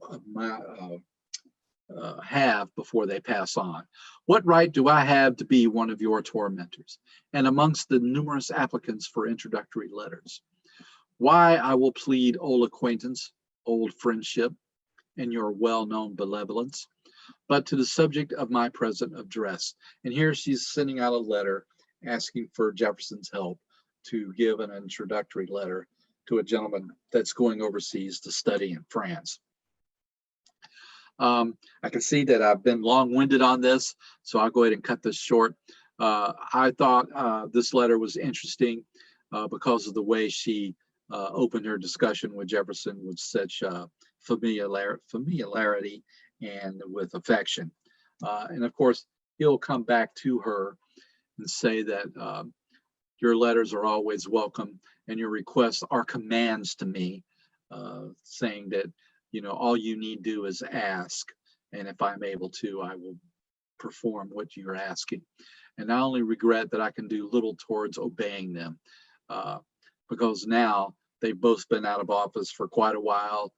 have before they pass on. What right do I have to be one of your tormentors, and amongst the numerous applicants for introductory letters? Why, I will plead old acquaintance, old friendship, and your well-known benevolence, but to the subject of my present address. And here she's sending out a letter asking for Jefferson's help to give an introductory letter to a gentleman that's going overseas to study in France. I can see that I've been long-winded on this, so I'll go ahead and cut this short. I thought this letter was interesting because of the way she opened her discussion with Jefferson with such familiarity and with affection. And of course, he'll come back to her and say that your letters are always welcome and your requests are commands to me, saying that, you know, all you need do is ask. And if I'm able to, I will perform what you're asking. And I only regret that I can do little towards obeying them, because now they've both been out of office for quite a while.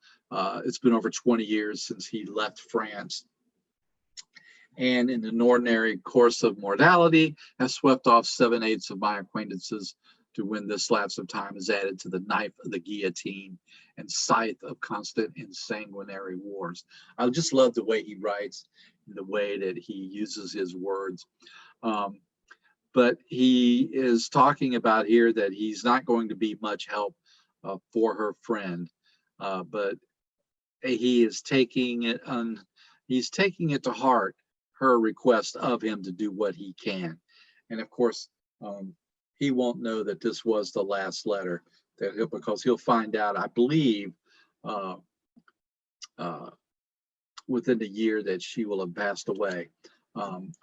It's been over 20 years since he left France. And in an ordinary course of mortality, has swept off 7/8 of my acquaintances, to when this lapse of time is added to the knife of the guillotine and scythe of constant and sanguinary wars. I just love the way he writes, the way that he uses his words. But he is talking about here that he's not going to be much help for her friend, but he is taking it he's taking it to heart, her request of him to do what he can. And of course, he won't know that this was the last letter, because he'll find out, I believe, within the year that she will have passed away.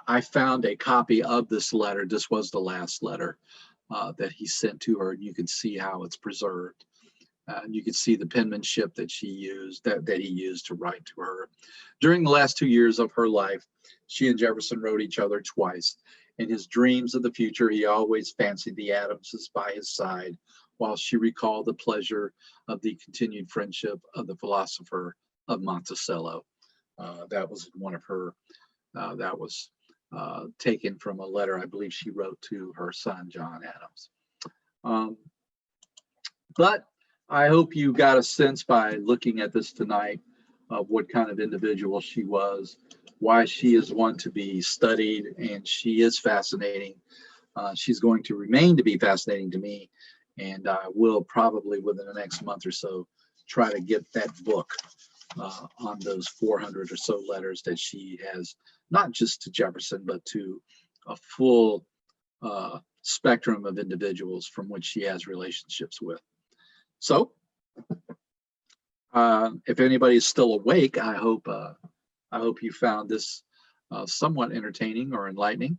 I found a copy of this letter. This was the last letter that he sent to her, and you can see how it's preserved. You can see the penmanship that she used, that he used to write to her. During the last 2 years of her life, she and Jefferson wrote each other twice. In his dreams of the future, he always fancied the Adamses by his side, while she recalled the pleasure of the continued friendship of the philosopher of Monticello. That was one of her, that was taken from a letter I believe she wrote to her son, John Adams. But I hope you got a sense by looking at this tonight of what kind of individual she was, why she is one to be studied, and she is fascinating. She's going to remain to be fascinating to me, and I will probably within the next month or so try to get that book on those 400 or so letters that she has, not just to Jefferson, but to a full spectrum of individuals from which she has relationships with. So if anybody is still awake, I hope you found this somewhat entertaining or enlightening,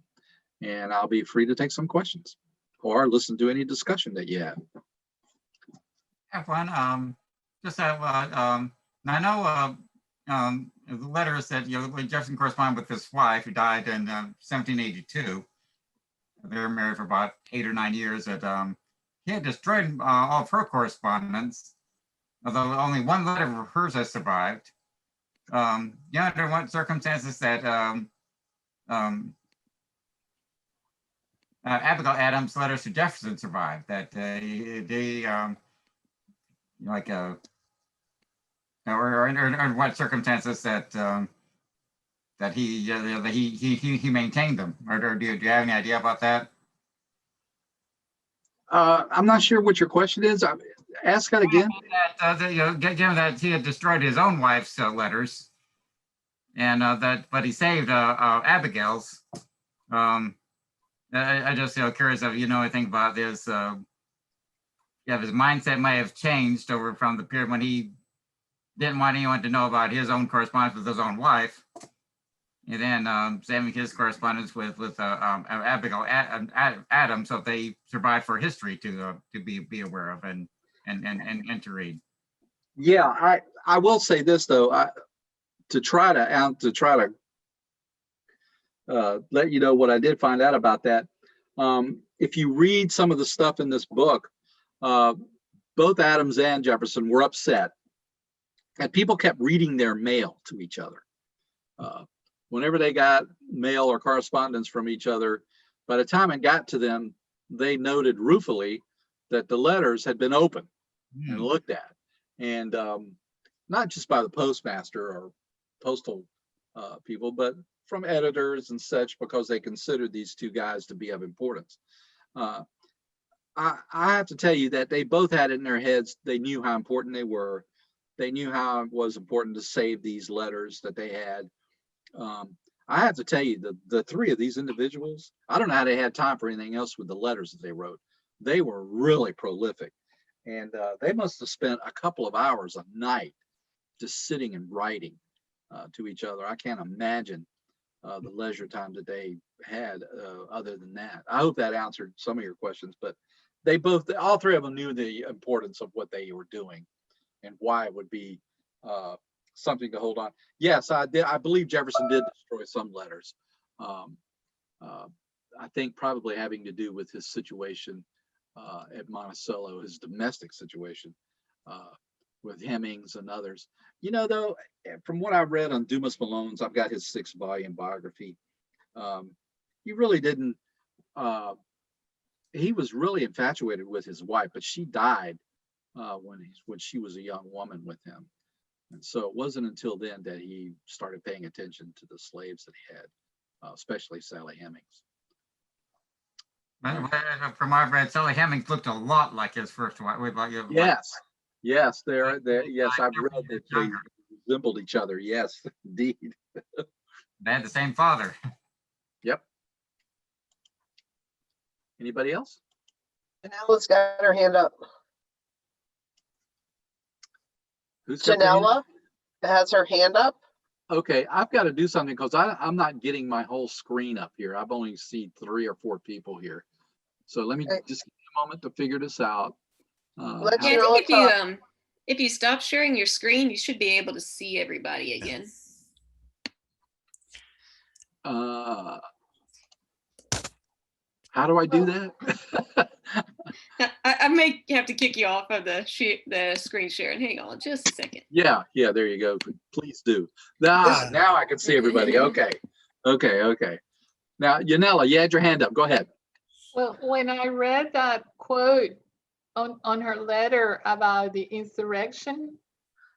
and I'll be free to take some questions or listen to any discussion that you have. I have one. Just have, I know the letters that Jefferson corresponded with his wife, who died in 1782. They were married for about 8 or 9 years. That he had destroyed all of her correspondence, although only one letter of hers has survived. Under what circumstances that Abigail Adams' letters to Jefferson survived? That or in what circumstances that that he maintained them, or do you have any idea about that? I'm not sure what your question is. Ask that again. Given that he had destroyed his own wife's letters, and but he saved Abigail's. I just curious if you know anything about this. If his mindset may have changed over from the period when he didn't want anyone to know about his own correspondence with his own wife, and then saving his correspondence with Abigail Adams, so they survive for history to be aware of and to read. Yeah, I will say this though, to try to let you know what I did find out about that. If you read some of the stuff in this book, both Adams and Jefferson were upset that people kept reading their mail to each other. Whenever they got mail or correspondence from each other, by the time it got to them, they noted ruefully that the letters had been opened and looked at, and not just by the postmaster or postal people, but from editors and such, because they considered these two guys to be of importance. I have to tell you that they both had it in their heads. They knew how important they were. They knew how it was important to save these letters that they had. I have to tell you, the three of these individuals, I don't know how they had time for anything else with the letters that they wrote. They were really prolific, and they must have spent a couple of hours a night just sitting and writing to each other. I can't imagine the leisure time that they had other than that. I hope that answered some of your questions, but all three of them knew the importance of what they were doing and why it would be something to hold on. Yes, I did. I believe Jefferson did destroy some letters. I think probably having to do with his situation at Monticello, his domestic situation with Hemmings and others. You know, though, from what I read on Dumas Malone's, I've got his 6-volume biography. He really didn't. He was really infatuated with his wife, but she died when she was a young woman with him. And so it wasn't until then that he started paying attention to the slaves that he had, especially Sally Hemings. From what I've read, Sally Hemings looked a lot like his first wife. Yes, yes, yes, I've read that they resembled each other. Yes, indeed. They had the same father. Yep. Anybody else? Janella's got her hand up. Who's got their hand up? Janella has her hand up. Okay, I've got to do something because I'm not getting my whole screen up here. I've only seen 3 or 4 people here. So let me just give me a moment to figure this out. Yeah, I think if you stop sharing your screen, you should be able to see everybody again. How do I do that? I may have to kick you off of the screen sharing. Hang on just a second. Yeah, there you go. Please do. Now I can see everybody. Okay. Now, Yanela, you had your hand up. Go ahead. Well, when I read that quote on her letter about the insurrection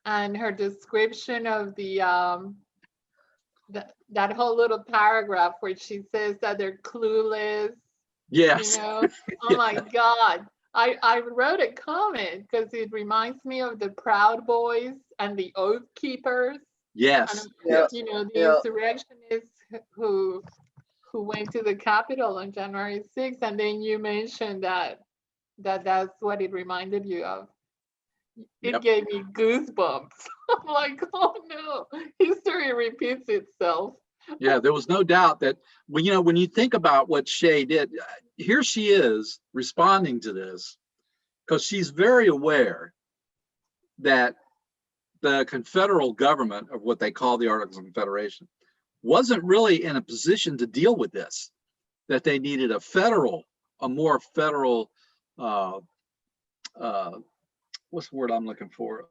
and her description of that whole little paragraph where she says that they're clueless. Yes. You know, oh my God. I wrote a comment because it reminds me of the Proud Boys and the Oath Keepers. Yes. And, you know, the insurrectionists who went to the Capitol on January 6th, and then you mentioned that's what it reminded you of. It gave me goosebumps. I'm like, oh no, history repeats itself. Yeah, there was no doubt that when you think about what Shea did, here she is responding to this because she's very aware that the Confederate government, of what they call the Articles of Confederation, wasn't really in a position to deal with this, that they needed a more federal, what's the word I'm looking for?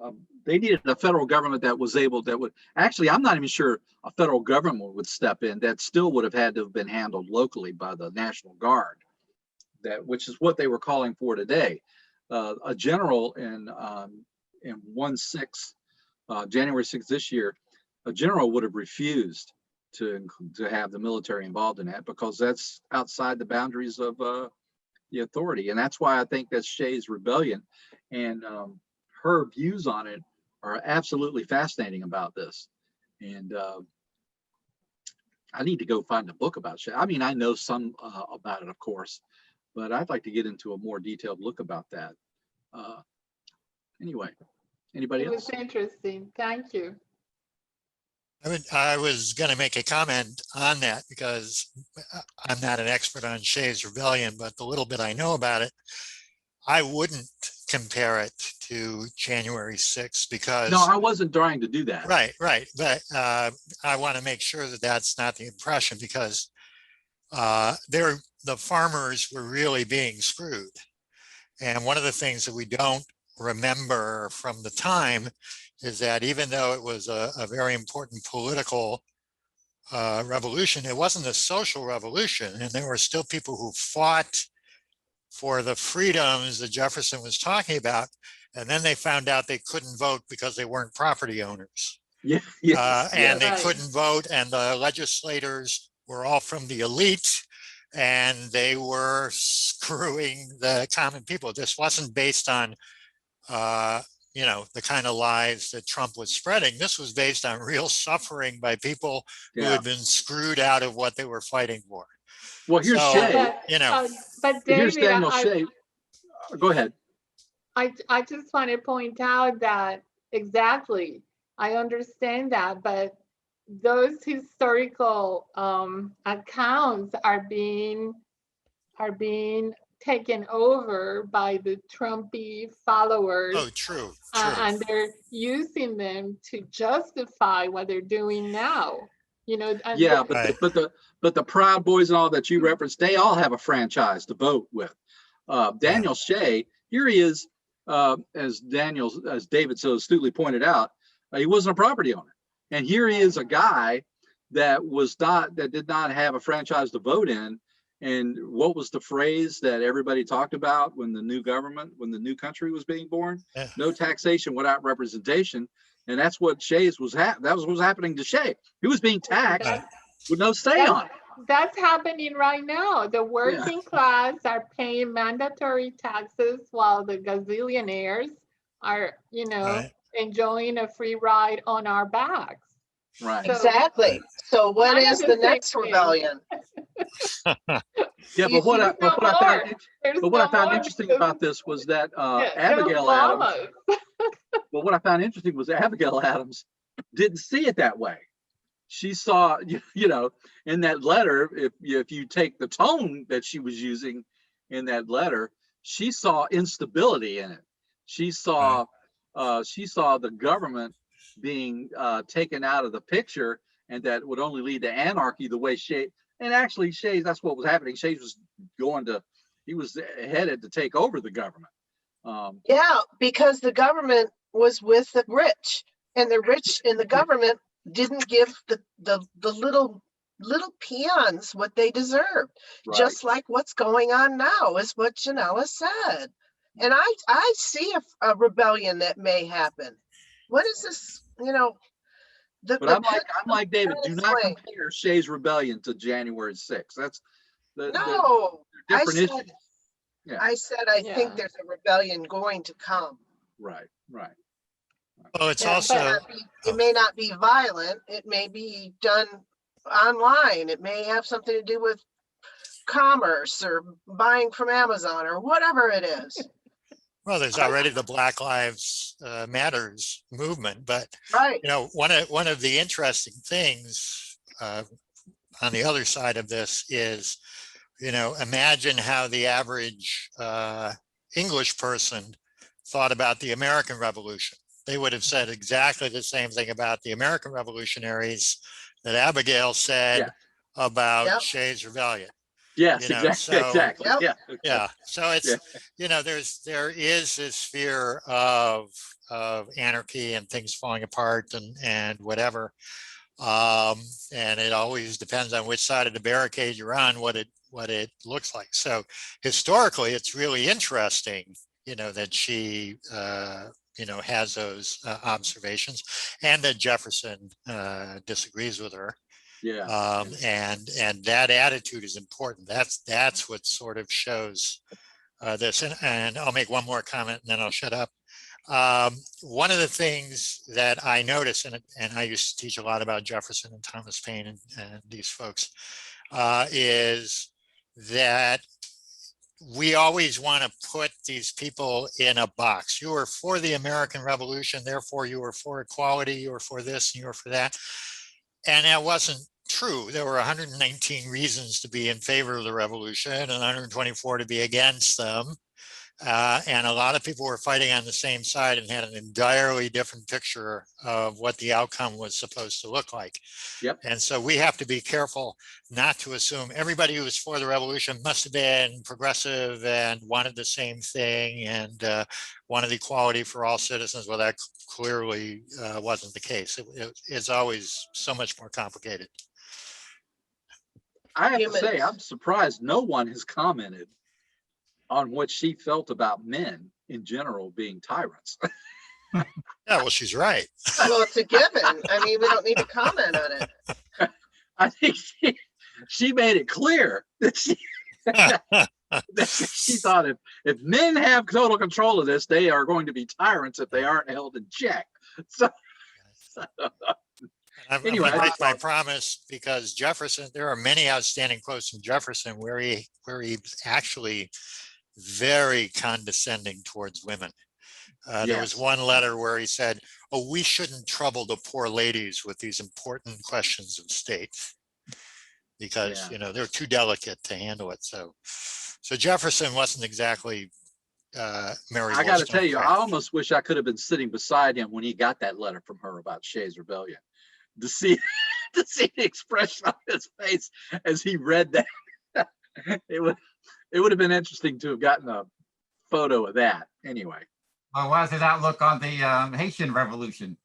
They needed a federal government that would, actually, I'm not even sure a federal government would step in. That still would have had to have been handled locally by the National Guard, which is what they were calling for today. A general in 1/6, January 6th this year, a general would have refused to have the military involved in that because that's outside the boundaries of the authority. And that's why I think that Shea's rebellion and her views on it are absolutely fascinating about this. And I need to go find a book about Shea. I mean, I know some about it, of course, but I'd like to get into a more detailed look about that. Anyway, anybody else? It was interesting. Thank you. I was going to make a comment on that because I'm not an expert on Shea's rebellion, but the little bit I know about it, I wouldn't compare it to January 6th because— No, I wasn't trying to do that. Right. But I want to make sure that that's not the impression because the farmers were really being screwed. And one of the things that we don't remember from the time is that even though it was a very important political revolution, it wasn't a social revolution. And there were still people who fought for the freedoms that Jefferson was talking about. And then they found out they couldn't vote because they weren't property owners. And they couldn't vote, and the legislators were all from the elite, and they were screwing the common people. This wasn't based on the kind of lies that Trump was spreading. This was based on real suffering by people who Yeah. had been screwed out of what they were fighting for. Well, here's So, Shay. But Here's David, Daniel Shay. Go ahead. I just want to point out that exactly, I understand that, but those historical accounts are being taken over by the Trumpy followers. oh, true. And they're using them to justify what they're doing now. And Yeah, but the Proud Boys and all that you referenced, they all have a franchise to vote with. Daniel Shay, here he is, as David so astutely pointed out, he wasn't a property owner, and here he is, a guy that did not have a franchise to vote in. And what was the phrase that everybody talked about when the new country was being born? Yeah. No taxation without representation. And that's what that was what was happening to Shay. He was being taxed with no say on it. That's happening right now. The working class are paying mandatory taxes while the gazillionaires are, enjoying a free ride on our backs. Right. Exactly. So what Kind of is the the same next thing. rebellion? Yeah, but what I found interesting because- about this was that yeah, Abigail they're Adams. llamas. Well, what I found interesting was Abigail Adams didn't see it that way. She saw, in that letter, if you take the tone that she was using in that letter, she saw instability in it. She saw the government being taken out of the picture, and that would only lead to anarchy. The way Shay, and actually Shay, that's what was happening. Shay was he was headed to take over the government. Yeah, because the government was with the rich, and the rich in the government didn't give the little peons what they deserved. Right. Just like what's going on now is what Janella said. And I see a rebellion that may happen. What is this, But I'm like David, do not compare Shay's rebellion to January 6th. That's No, different issues. Yeah. I said I think there's a rebellion going to come. Right. Oh, it's Yeah, also, it may not be violent. It may be done online. It may have something to do with commerce or buying from Amazon or whatever it is. well, there's already the Black Lives Matters movement, but Right. one of the interesting things on the other side of this is, imagine how the average English person thought about the American Revolution. They would have said exactly the same thing about the American revolutionaries that Abigail said about Shay's rebellion. Yes, exactly. Yep. Yeah. So it's, there is this fear of anarchy and things falling apart and whatever. And it always depends on which side of the barricade you're on, what it looks like. So historically, it's really interesting, that she, has those observations, and that Jefferson disagrees with her. Yeah. And that attitude is important. That's what sort of shows this. And I'll make one more comment and then I'll shut up. One of the things that I noticed, and I used to teach a lot about Jefferson and Thomas Paine and these folks, is that we always want to put these people in a box. You were for the American Revolution, therefore you were for equality, you were for this, and you were for that. And that wasn't true. There were 119 reasons to be in favor of the revolution and 124 to be against them. And a lot of people were fighting on the same side and had an entirely different picture of what the outcome was supposed to look like. Yep. And so we have to be careful not to assume everybody who was for the revolution must have been progressive and wanted the same thing and wanted equality for all citizens. Well, that clearly wasn't the case. It's always so much more complicated. I have to say, I'm surprised no one has commented on what she felt about men in general being tyrants. Yeah, well, she's right. Well, it's a given. I mean, we don't need to comment on it. I think she made it clear that she She thought if men have total control of this, they are going to be tyrants if they aren't held in check. So I'm Anyway, going I to just break my thought- promise because Jefferson, there are many outstanding quotes from Jefferson where he's actually very condescending towards women. There was Yes. one letter where he said, "Oh, we shouldn't trouble the poor ladies with these important questions of state because, Yeah. they're too delicate to handle it." So Jefferson wasn't exactly Mary I got to tell you, I Wollstonecraft. almost wish I could have been sitting beside him when he got that letter from her about Shays Rebellion to see to see the expression on his face as he read that. It would have been interesting to have gotten a photo of that. Anyway, Well, what was his outlook on the Haitian Revolution,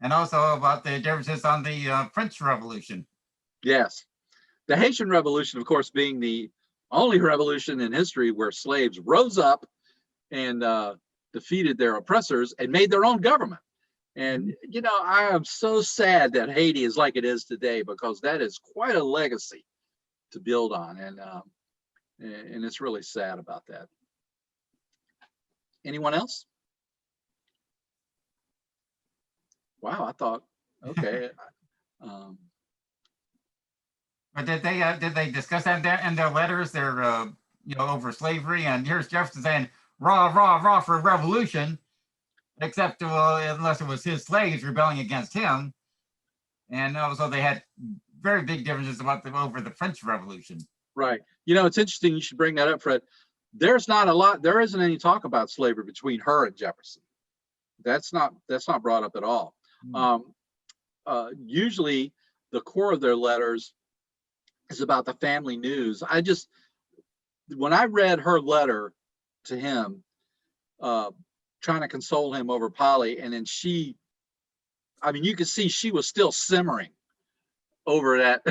and also about the differences on the French Revolution? yes, the Haitian Revolution, of course, being the only revolution in history where slaves rose up and defeated their oppressors and made their own government. And, I am so sad that Haiti is like it is today, because that is quite a legacy to build on. And it's really sad about that. Anyone else? Wow, I thought, okay. But did they discuss that in their letters? They're over slavery, and here's Jefferson saying rah rah rah for revolution, except unless it was his slaves rebelling against him, and also they had very big differences over the French Revolution. Right. It's interesting you should bring that up, Fred. There isn't any talk about slavery between her and Jefferson. That's not brought up at all. Usually the core of their letters is about the family news. When I read her letter to him, trying to console him over Polly, and then you could see she was still simmering over that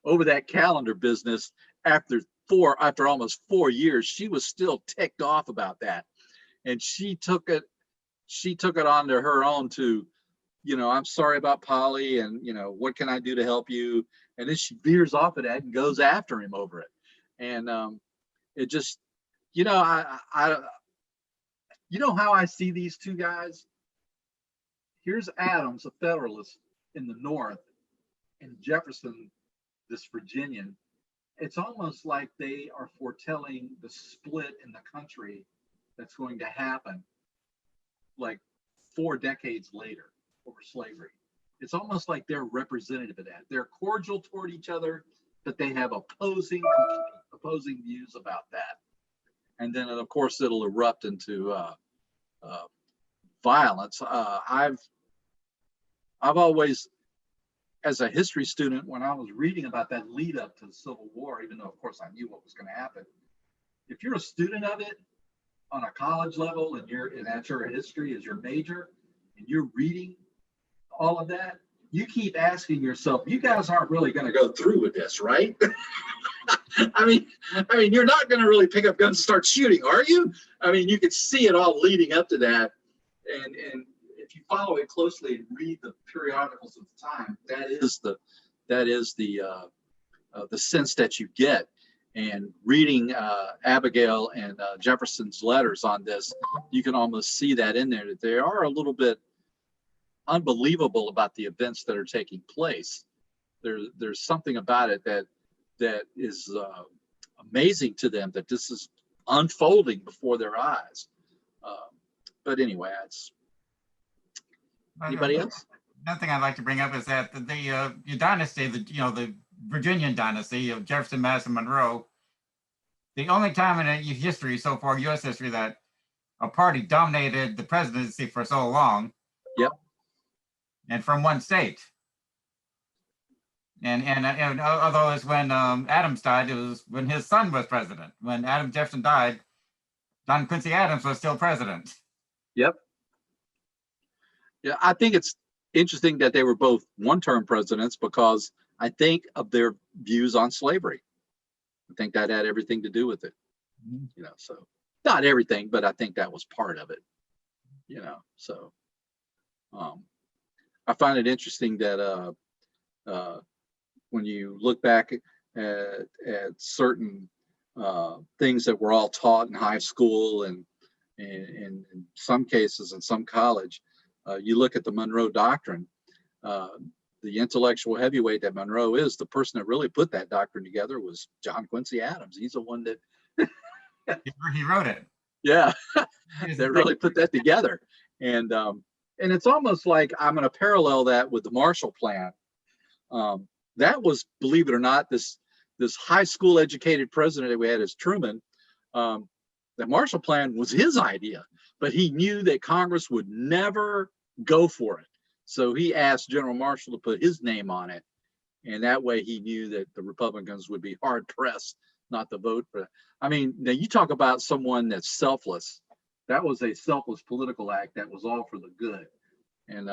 over that calendar business after almost 4 years. She was still ticked off about that, and she took it onto her own to, I'm sorry about Polly, and what can I do to help you? And then she veers off of that and goes after him over it. And it just, I how I see these two guys. Here's Adams, a Federalist in the North, and Jefferson, this Virginian. It's almost like they are foretelling the split in the country that's going to happen like 4 decades later over slavery. It's almost like they're representative of that. They're cordial toward each other, but they have opposing views about that. And then, of course, it'll erupt into violence. I've always, as a history student, when I was reading about that lead up to the Civil War, even though, of course, I knew what was going to happen, if you're a student of it on a college level and that's your history is your major, and you're reading all of that, you keep asking yourself, you guys aren't really going to go through with this, right? I mean, you're not going to really pick up guns and start shooting, are you? You could see it all leading up to that. And if you follow it closely and read the periodicals of the time, that is the sense that you get. And reading Abigail and Jefferson's letters on this, you can almost see that in there, that they are a little bit unbelievable about the events that are taking place. There's something about it that is amazing to them, that this is unfolding before their eyes. But anyway, it's anybody else? Another thing I'd like to bring up is that the dynasty, the Virginian dynasty of Jefferson, Madison, Monroe, the only time in history so far, U.S. history, that a party dominated the presidency for so long. Yep. And from one state. And although it's when Adams died, it was when his son was president. When Adam Jefferson died, John Quincy Adams was still president. Yep. Yeah, I think it's interesting that they were both one-term presidents, because I think of their views on slavery. I think that had everything to do with it. So not everything, but I think that was part of it. So I find it interesting that when you look back at certain things that were all taught in high school and in some cases in some college. You look at the Monroe Doctrine, the intellectual heavyweight that Monroe is, the person that really put that doctrine together was John Quincy Adams. He's the one that He wrote it. yeah, that really put that together. And it's almost like I'm going to parallel that with the Marshall Plan. That was, believe it or not, this high school educated president that we had as Truman. The Marshall Plan was his idea, but he knew that Congress would never go for it. So he asked General Marshall to put his name on it. And that way he knew that the Republicans would be hard pressed not to vote for it. I mean, now you talk about someone that's selfless. That was a selfless political act that was all for the good. And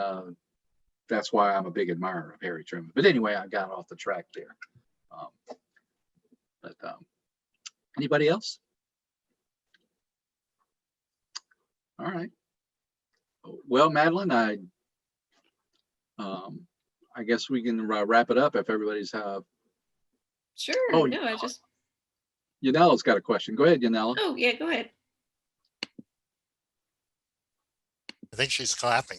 that's why I'm a big admirer of Harry Truman. But anyway, I got off the track there. Anybody else? All right. Well, Madeline, I guess we can wrap it up if everybody's Sure. Oh, no, I just. Yanella's got a question. Go ahead, Yanella. Oh, yeah, go ahead. I think she's clapping.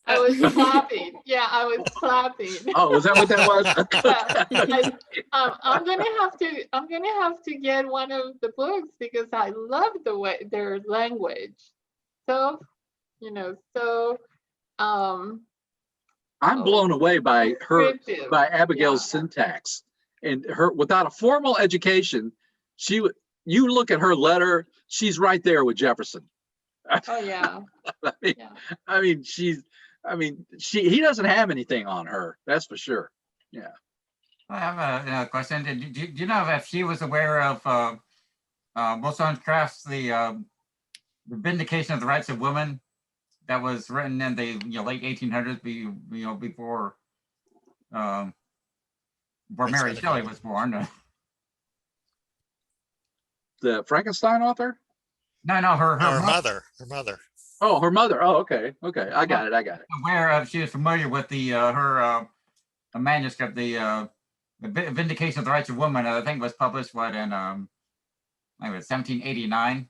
I was clapping. Yeah, I was clapping. Oh, was that what that was? I'm gonna have to get one of the books because I love the way their language. So, I'm blown away by her, descriptive. by Abigail's Yeah. syntax, and her without a formal education. You look at her letter, she's right there with Jefferson. Oh yeah. I mean, he doesn't have anything on her, that's for sure. Yeah. I have a question. Do you know if she was aware of Wollstonecraft's the Vindication of the Rights of Women that was written in the late 1800s, before Mary Shelley was born? The Frankenstein author? No, her Her mother. mother. Oh, her mother. Oh, okay. I got it. Aware of, she was familiar with her manuscript, the Vindication of the Rights of Women. I think it was published in I think it was 1789.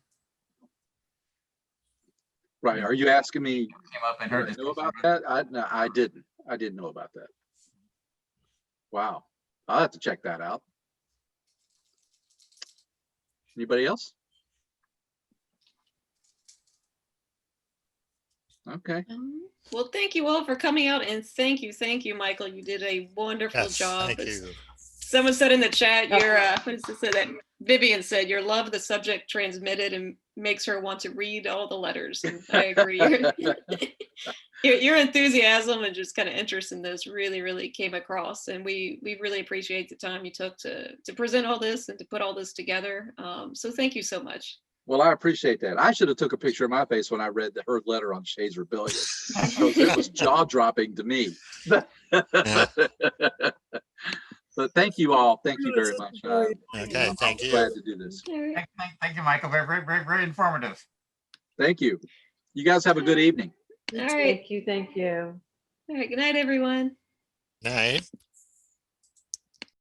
Right. Are you asking me? Came up in her Did I know discussion. about that? No, I didn't. I didn't know about that. Wow. I'll have to check that out. Anybody else? Okay. Well, thank you all for coming out, and thank you, Michael. You did a wonderful Yes, job. thank you. Someone said in the chat, what does it say that Vivian said, your love of the subject transmitted and makes her want to read all the letters. And I agree. Your enthusiasm and just kind of interest in this really came across. And we really appreciate the time you took to present all this and to put all this together. So thank you so much. Well, I appreciate that. I should have took a picture of my face when I read her letter on Shays Rebellion. It was jaw-dropping to me. But thank you all. Thank you very much. Okay, thank you. Glad to do this. Thank you, Michael. Very informative. Thank you. You guys have a good evening. All right. Thank you. All right. Good night, everyone. Night.